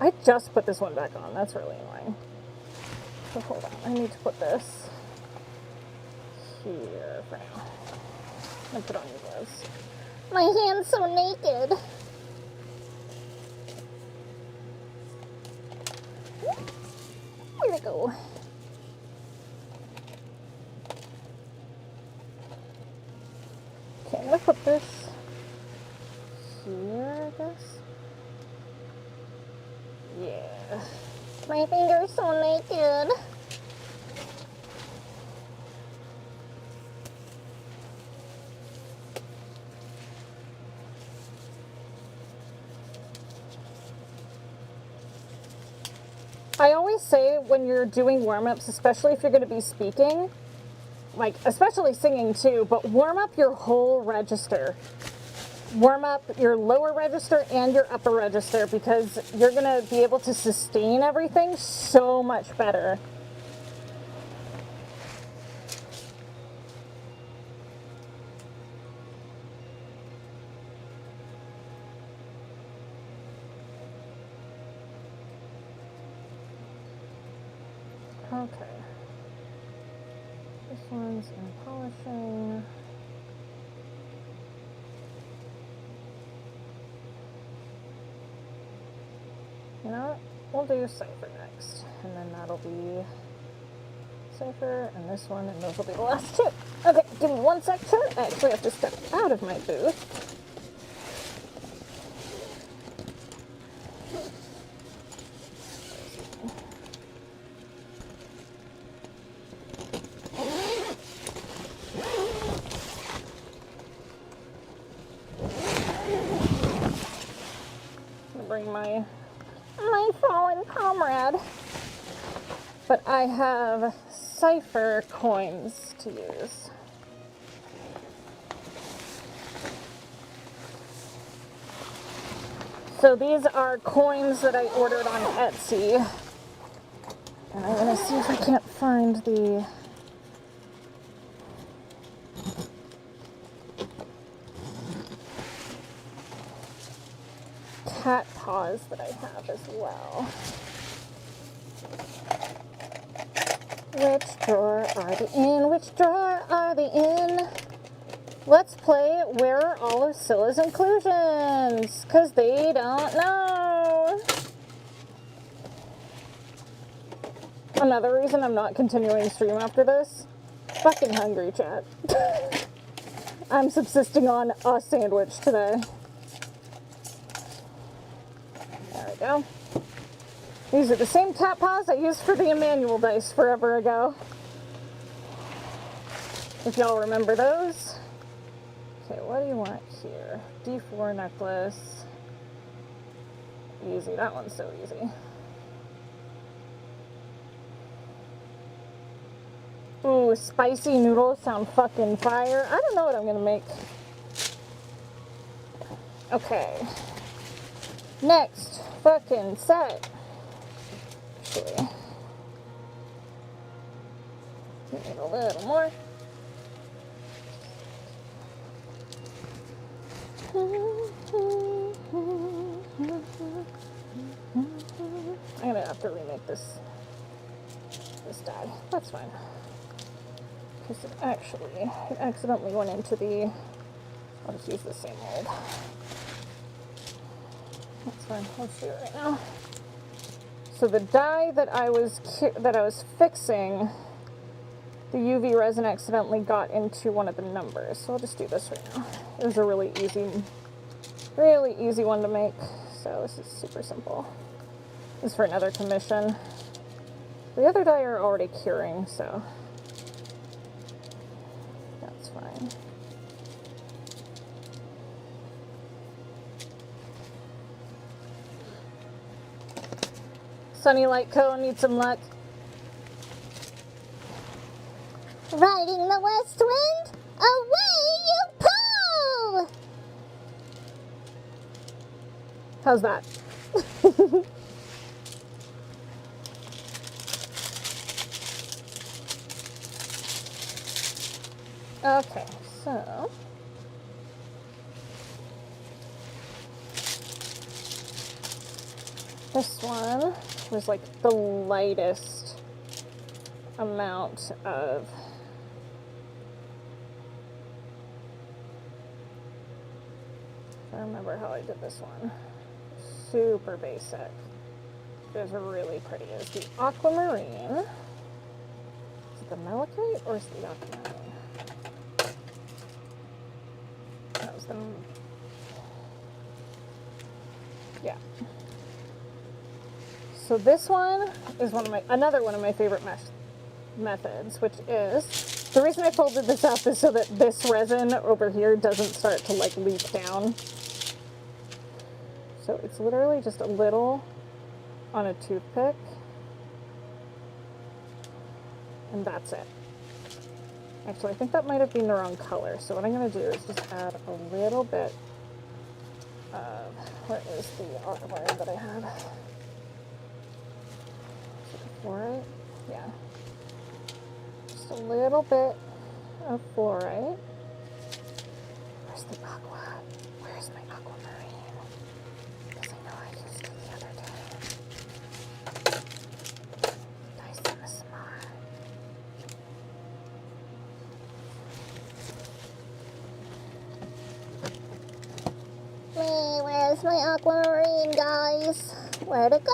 I just put this one back on. That's really annoying. So hold on. I need to put this here for now. And put on your gloves. My hand's so naked. Where'd it go? Okay, I'm gonna put this here, I guess. Yeah. My finger's so naked. I always say when you're doing warm-ups, especially if you're going to be speaking, like especially singing too, but warm up your whole register. Warm up your lower register and your upper register, because you're going to be able to sustain everything so much better. Okay. This one's in polishing. You know what? We'll do Cypher next. And then that'll be Cypher and this one, and those will be the last two. Okay, give me 1 sec, sir. I actually have to step out of my booth. Bring my fallen comrade. But I have Cypher coins to use. So these are coins that I ordered on Etsy. And I'm gonna see if I can't find the... cat paws that I have as well. Which drawer are they in? Which drawer are they in? Let's play Where Are All of Scylla's Inclusions? Because they don't know. Another reason I'm not continuing stream after this. Fucking hungry, chat. I'm subsisting on a sandwich today. There we go. These are the same cat paws I used for the Emmanuel dice forever ago. If y'all remember those. Okay, what do you want here? D4 necklace. Easy, that one's so easy. Ooh, spicy noodles sound fucking fire. I don't know what I'm gonna make. Okay. Next fucking set. Actually, we need a little more. I'm gonna have to remake this die. That's fine. Because it accidentally went into the... I'll just use the same mold. That's fine. Let's do it right now. So the die that I was fixing, the UV resin accidentally got into one of the numbers. So I'll just do this right now. It was a really easy one to make. So this is super simple. This is for another commission. The other die are already curing, so that's fine. Sunny Light Co. needs some luck. Riding the west wind, away you pull! How's that? Okay, so this one was like the lightest amount of I remember how I did this one. Super basic. It was really pretty. It's the aquamarine. Is it the malachite or is it the aquamarine? That was the... Yeah. So this one is another one of my favorite methods, which is, the reason I folded this up is so that this resin over here doesn't start to like leak down. So it's literally just a little on a toothpick, and that's it. Actually, I think that might have been the wrong color, so what I'm going to do is just add a little bit of, where is the aquamarine that I had? Is it fluorite? Yeah. Just a little bit of fluorite. Where's the aqua? Where's my aquamarine? Because I know I used it the other day. Nice and smart. Where's my aquamarine, guys? Where'd it go?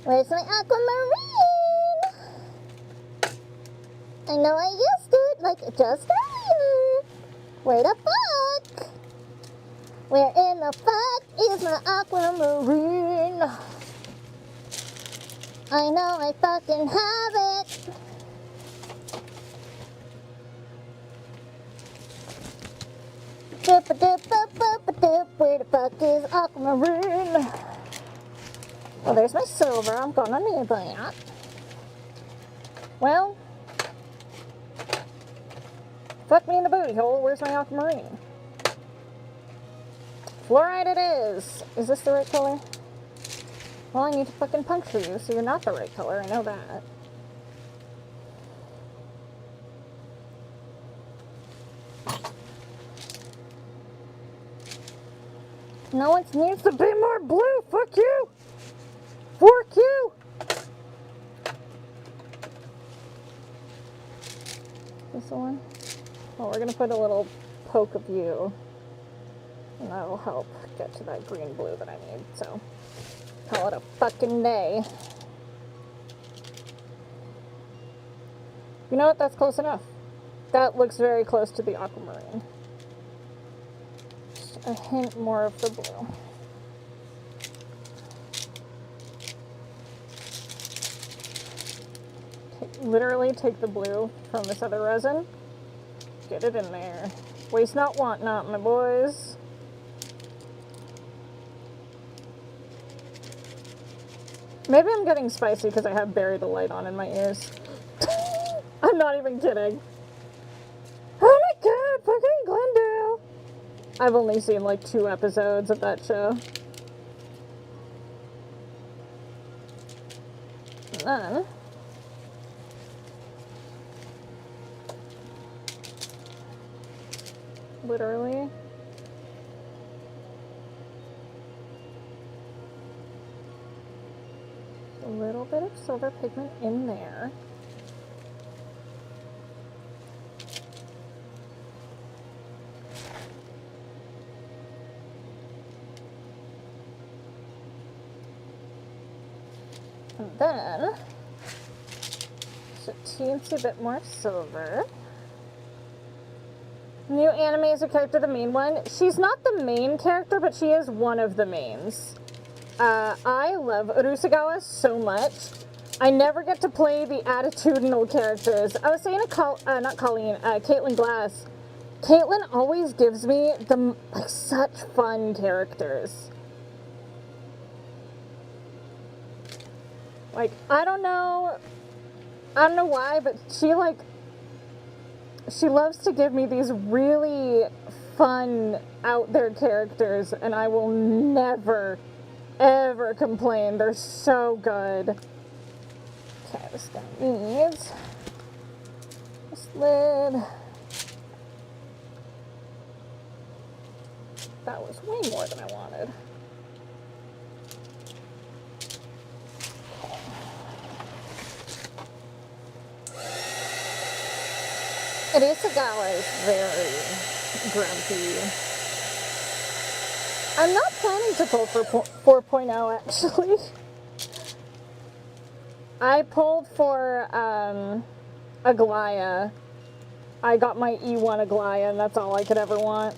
Where's my aquamarine? I know I used it, like just earlier. Where the fuck? Where in the fuck is my aquamarine? I know I fucking have it. Doop-a-doop-a-doop-a-doop. Where the fuck is aquamarine? Well, there's my silver. I'm gonna need that. Well, fuck me in the booty hole. Where's my aquamarine? Fluoride it is! Is this the right color? Well, I need to fucking puncture you, so you're not the right color. I know that. No, it needs to be more blue! Fuck you! Fork you! This one? Well, we're gonna put a little poke of you. And that'll help get to that green blue that I need, so call it a fucking day. You know what? That's close enough. That looks very close to the aquamarine. Just a hint more of the blue. Literally take the blue from this other resin. Get it in there. Waste not, want not, my boys. Maybe I'm getting spicy because I have buried the light on in my ears. I'm not even kidding. Oh my god, fucking Glendale! I've only seen like 2 episodes of that show. And then... literally... a little bit of silver pigment in there. And then, just a teensy bit more silver. New animator character, the main one. She's not the main character, but she is one of the mains. I love Urusagawa so much. I never get to play the attitudinal characters. I was saying to not Colleen, Caitlin Glass. Caitlin always gives me the like such fun characters. Like, I don't know why, but she loves to give me these really fun, out there characters, and I will never, ever complain. They're so good. Okay, this guy needs this lid. That was way more than I wanted. Urusagawa is very grumpy. I'm not planning to pull for 4.0 actually. I pulled for Aglaya. I got my E1 Aglaya and that's all I could ever want.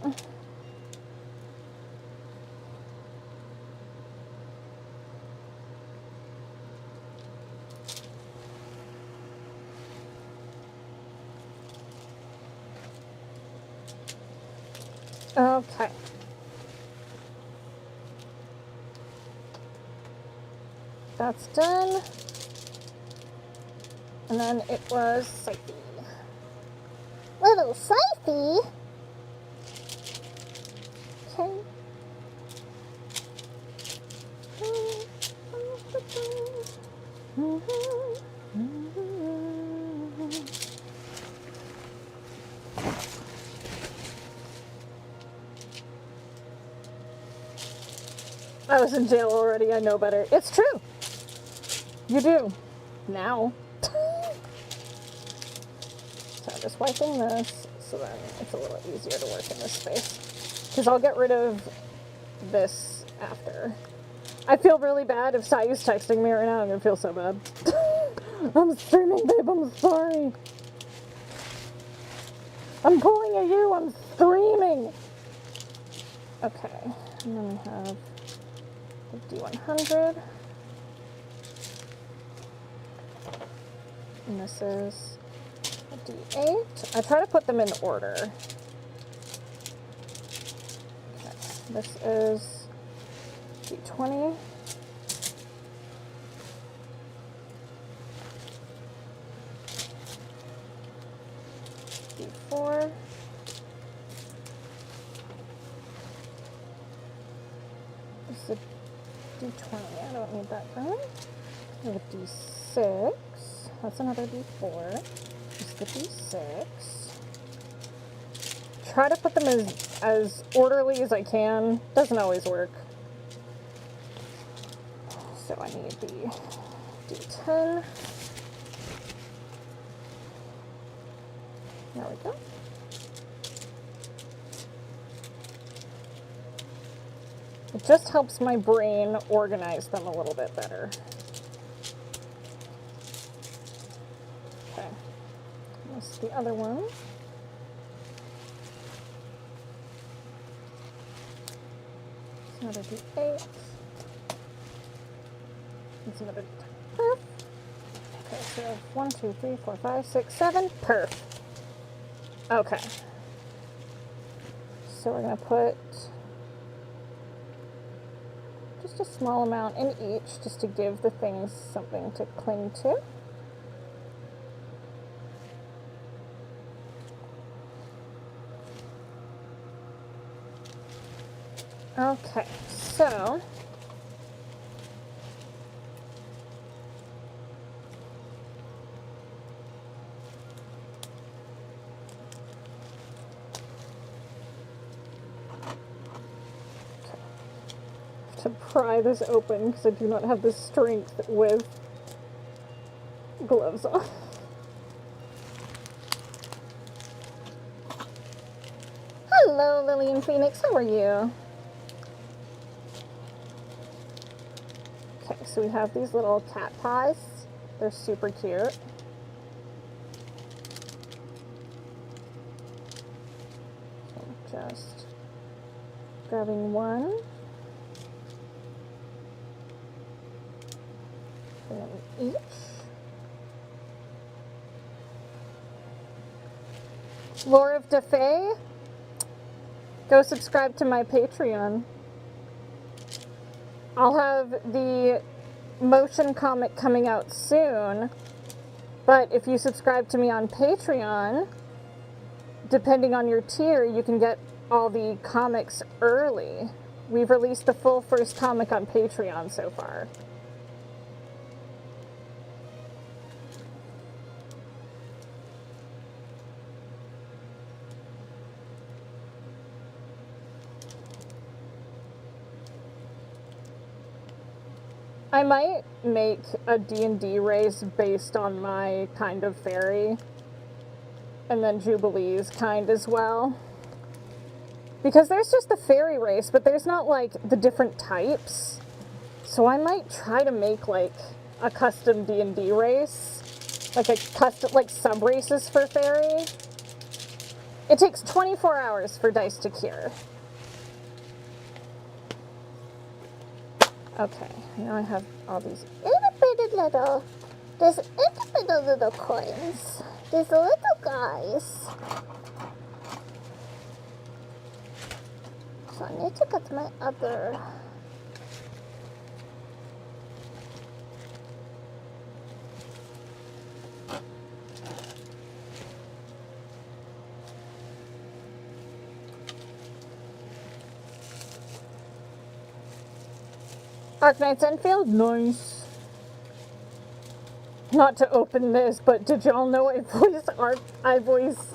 Okay. That's done. And then it was Psyche. Little Psyche? Okay. I was in jail already, I know better. It's true. You do. Now. So I'm just wiping this so then it's a little easier to work in this space. Because I'll get rid of this after. I feel really bad if Sayu's texting me right now. I'm going to feel so bad. I'm streaming, babe. I'm sorry. I'm pulling at you. I'm streaming. Okay. And then we have the D100. And this is a D8. I try to put them in order. Okay. This is D20. D4. This is a D20. I don't need that gun. We have a D6. That's another D4. Just the D6. Try to put them as orderly as I can. Doesn't always work. So I need the D10. There we go. It just helps my brain organize them a little bit better. Okay. This is the other one. It's another D8. It's another D10. Perf. Okay, so 1, 2, 3, 4, 5, 6, 7. Perf. Okay. So we're going to put just a small amount in each, just to give the things something to cling to. Okay, so to pry this open because I do not have the strength with gloves on. Hello, Lillian Phoenix, how are you? Okay, so we have these little cat pies. They're super cute. So I'm just grabbing one. And then each. Lore of DeFay, go subscribe to my Patreon. I'll have the motion comic coming out soon, but if you subscribe to me on Patreon, depending on your tier, you can get all the comics early. We've released the full first comic on Patreon so far. I might make a D&D race based on my kind of fairy, and then Jubilee's kind as well. Because there's just the fairy race, but there's not like the different types. So I might try to make like a custom D&D race, like a custom, like sub races for fairy. It takes 24 hours for dice to cure. Okay, now I have all these there's itty bitty little coins. These little guys. So I need to get my other. Arknight's Enfield? Nice. Not to open this, but did y'all know I voice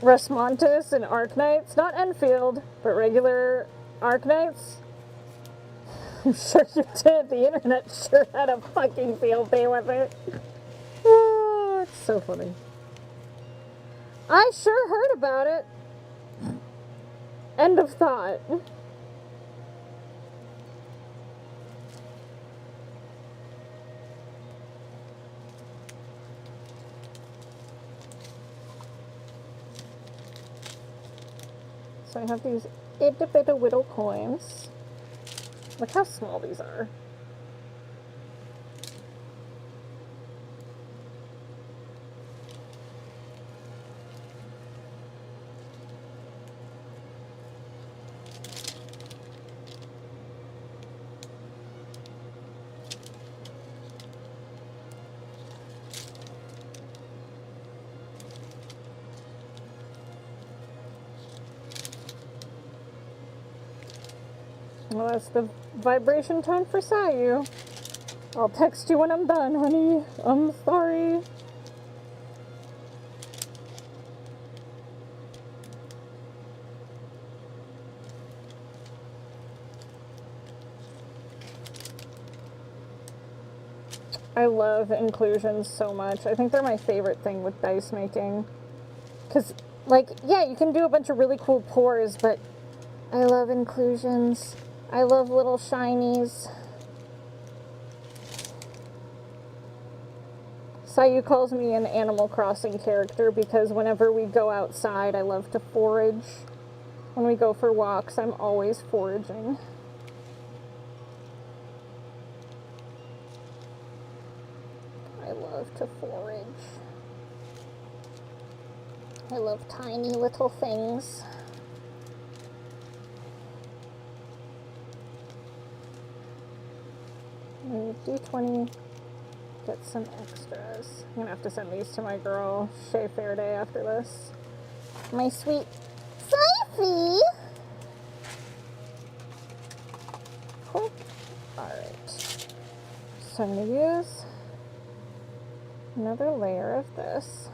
Resmontis and Arknights? Not Enfield, but regular Arknights? I'm sure you did. The internet sure had a fucking field day with it. Oh, it's so funny. I sure heard about it. End of thought. So I have these itty bitty whittle coins. Look how small these are. Well, that's the vibration tone for Sayu. I'll text you when I'm done, honey. I'm sorry. I love inclusions so much. I think they're my favorite thing with dice making. Because, like, yeah, you can do a bunch of really cool pours, but I love inclusions. I love little shinies. Sayu calls me an Animal Crossing character because whenever we go outside, I love to forage. When we go for walks, I'm always foraging. I love to forage. I love tiny little things. D20, get some extras. I'm gonna have to send these to my girl, Shay Fairday, after this. My sweet Sophie. Cool. Alright. So I'm gonna use another layer of this.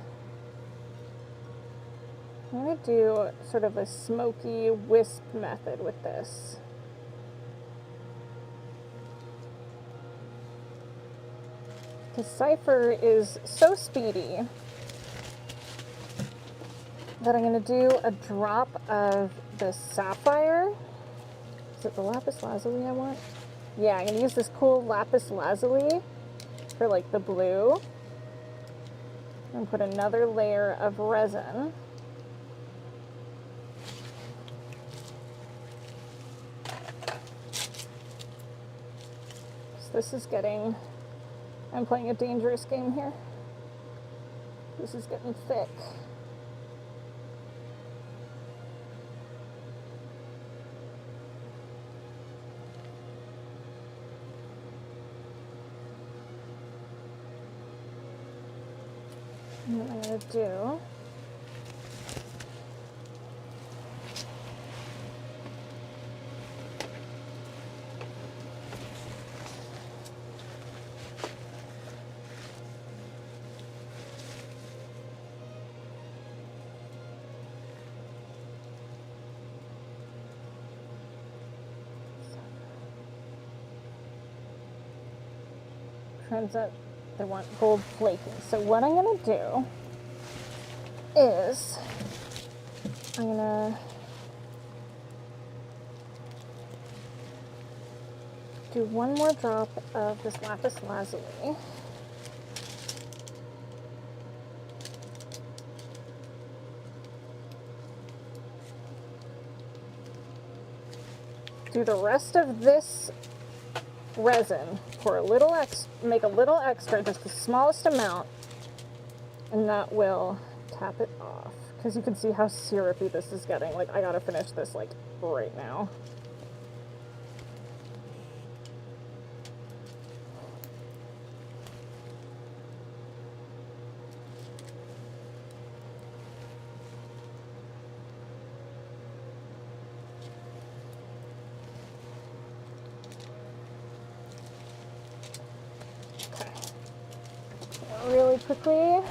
I'm gonna do sort of a smoky wisp method with this. Because Cypher is so speedy that I'm going to do a drop of the sapphire. Is it the lapis lazuli I want? Yeah, I'm going to use this cool lapis lazuli for like the blue. And put another layer of resin. So this is getting... I'm playing a dangerous game here. This is getting thick. And what I'm going to do turns out they want gold flaking. So what I'm going to do is I'm going to do one more drop of this lapis lazuli. Do the rest of this resin, pour a little make a little extra, just the smallest amount, and that will tap it off. Because you can see how syrupy this is getting. Like, I gotta finish this, like, right now. Really quickly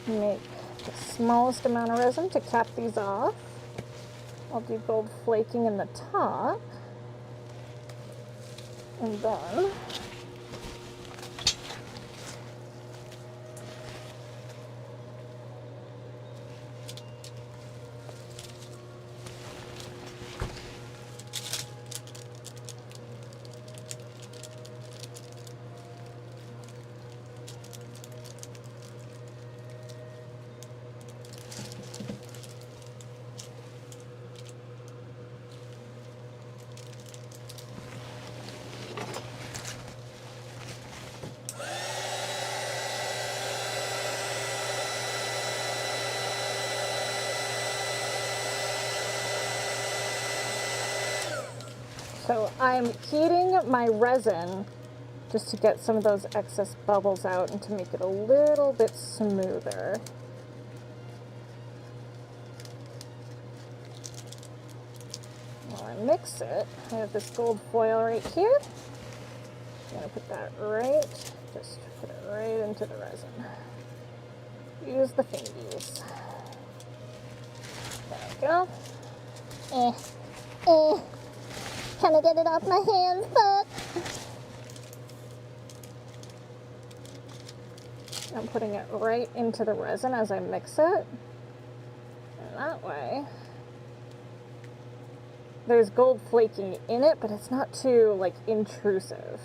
make the smallest amount of resin to cap these off. I'll do gold flaking in the top, and then so I'm heating my resin just to get some of those excess bubbles out and to make it a little bit smoother. While gonna mix it. I have this gold foil right here. I'm gonna put that just put it right into the resin. Use the fingies. There we go. Trying to get it off my hands, fuck. I'm putting it right into the resin as I mix it. And that way, there's gold flaking in it, but it's not too, like, intrusive.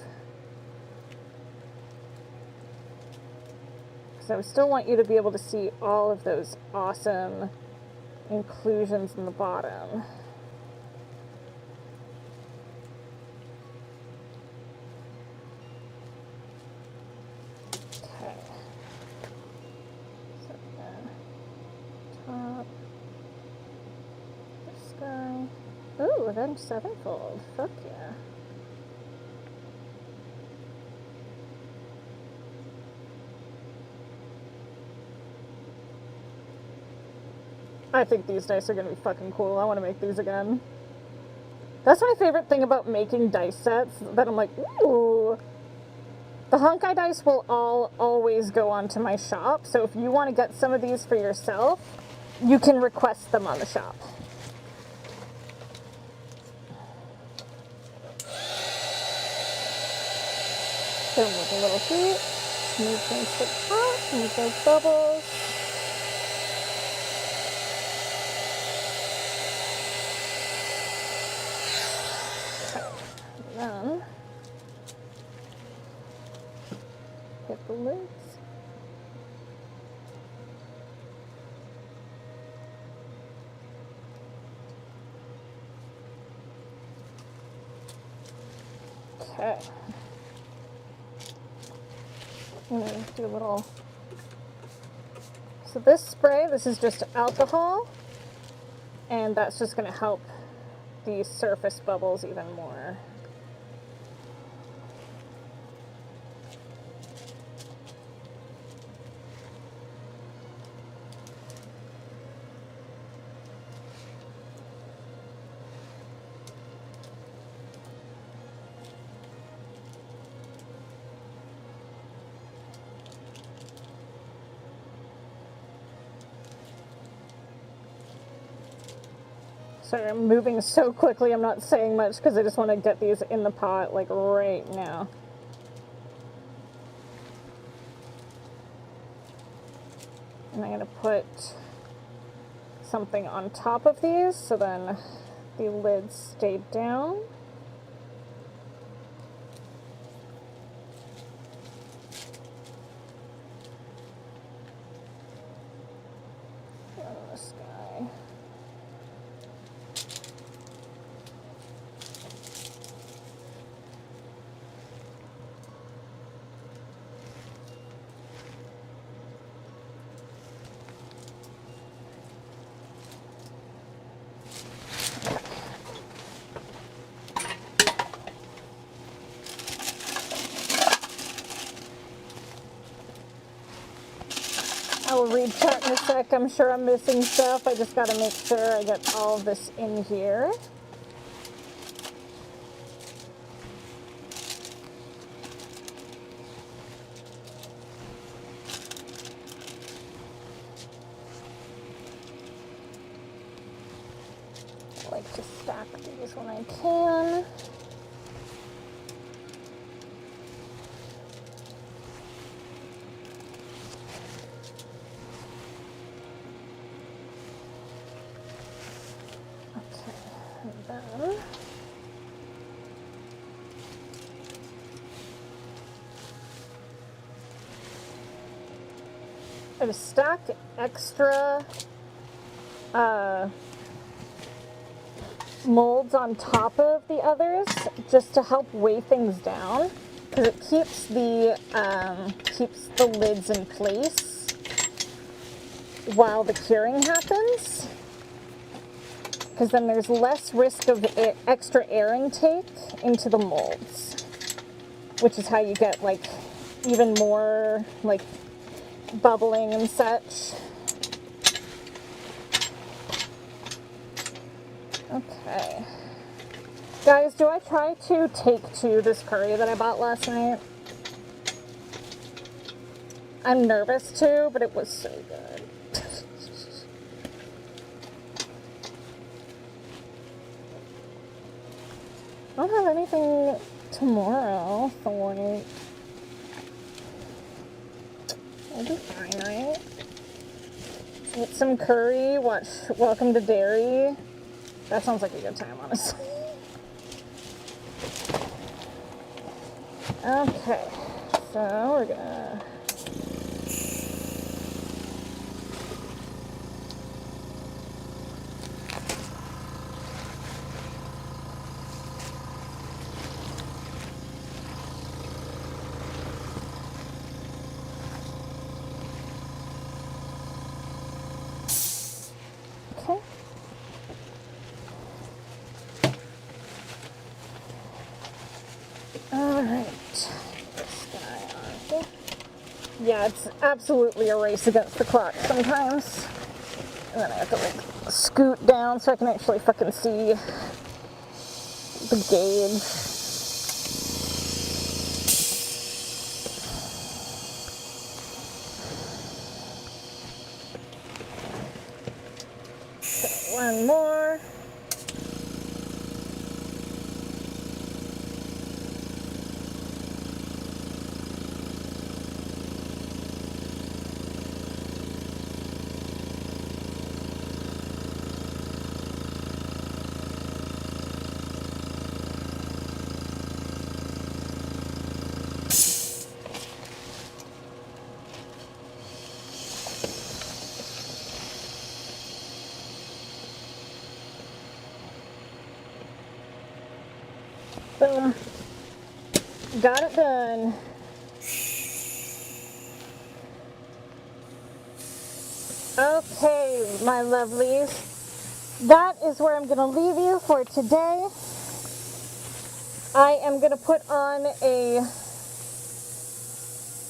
So I still want you to be able to see all of those awesome inclusions in the bottom. Okay. So then, top, this guy. Ooh, Avenge Sevenfold. Fuck yeah. I think these dice are going to be fucking cool. I want to make these again. That's my favorite thing about making dice sets, that I'm like, ooh. The Honkai dice will always go onto my shop, so if you want to get some of these for yourself, you can request them on the shop. So with a little heat, move things to the top, move those bubbles. Then hit the lids. Okay. I'm gonna do a little. So this spray, this is just alcohol, and that's just gonna help the surface bubbles even more. Sorry, I'm moving so quickly, I'm not saying much because I just want to get these in the pot, like, right now. And I'm going to put something on top of these so then the lids stay down. And this guy. I will read chat in a sec. I'm sure I'm missing stuff. I just got to make sure I get all of this in here. I like to stack these when I can. I just stacked extra molds on top of the others just to help weigh things down, because it keeps the lids in place while the curing happens, because then there's less risk of extra air intake into the molds, which is how you get like even more like bubbling and such. Okay. Guys, do I try to take to this curry that I bought last night? I'm nervous to, but it was so good. I don't have anything tomorrow, so like, I'll be fine, right? Eat some curry, watch Welcome to Derry. That sounds like a good time, honestly. Okay, so we're gonna... Okay. Alright. This guy on here. Yeah, it's absolutely a race against the clock sometimes. And then I have to like scoot down so I can actually fucking see the gauge. Okay, one more. Boom. Got it done. Okay, my lovelies. That is where I'm going to leave you for today. I am going to put on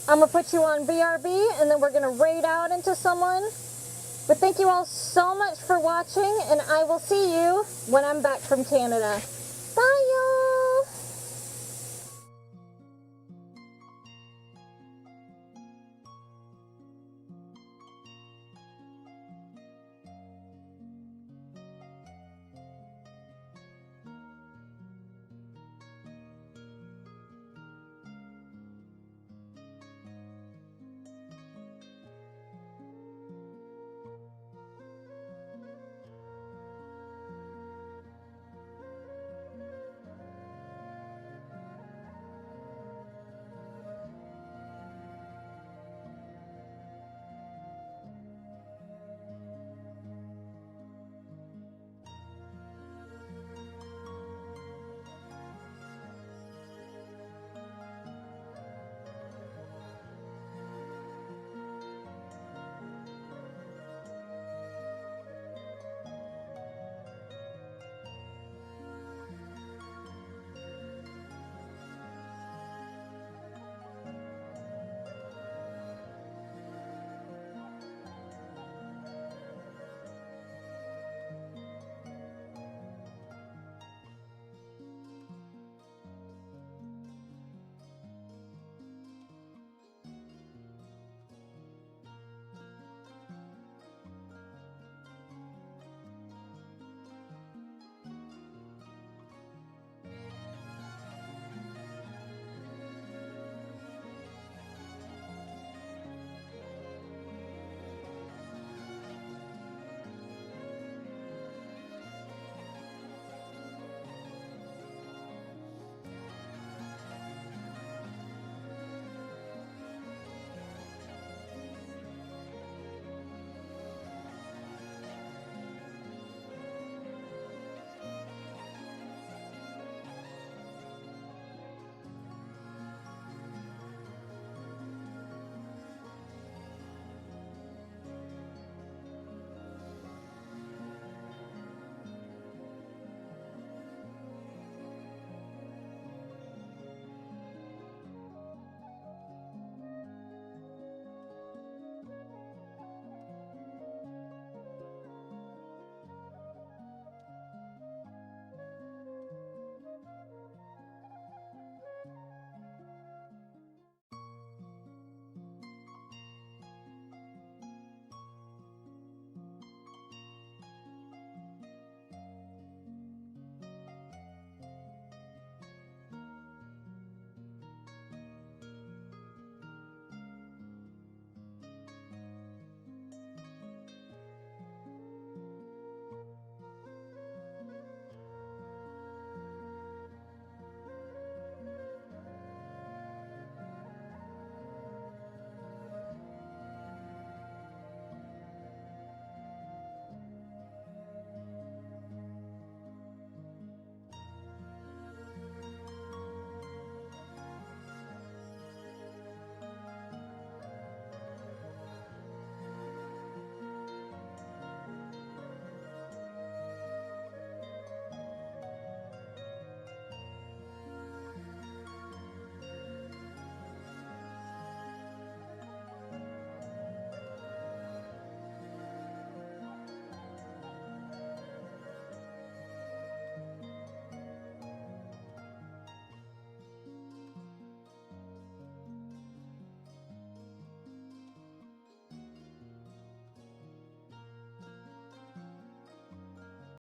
I'm going to put you on BRB, and then we're going to raid out into someone. But thank you all so much for watching, and I will see you when I'm back from Canada.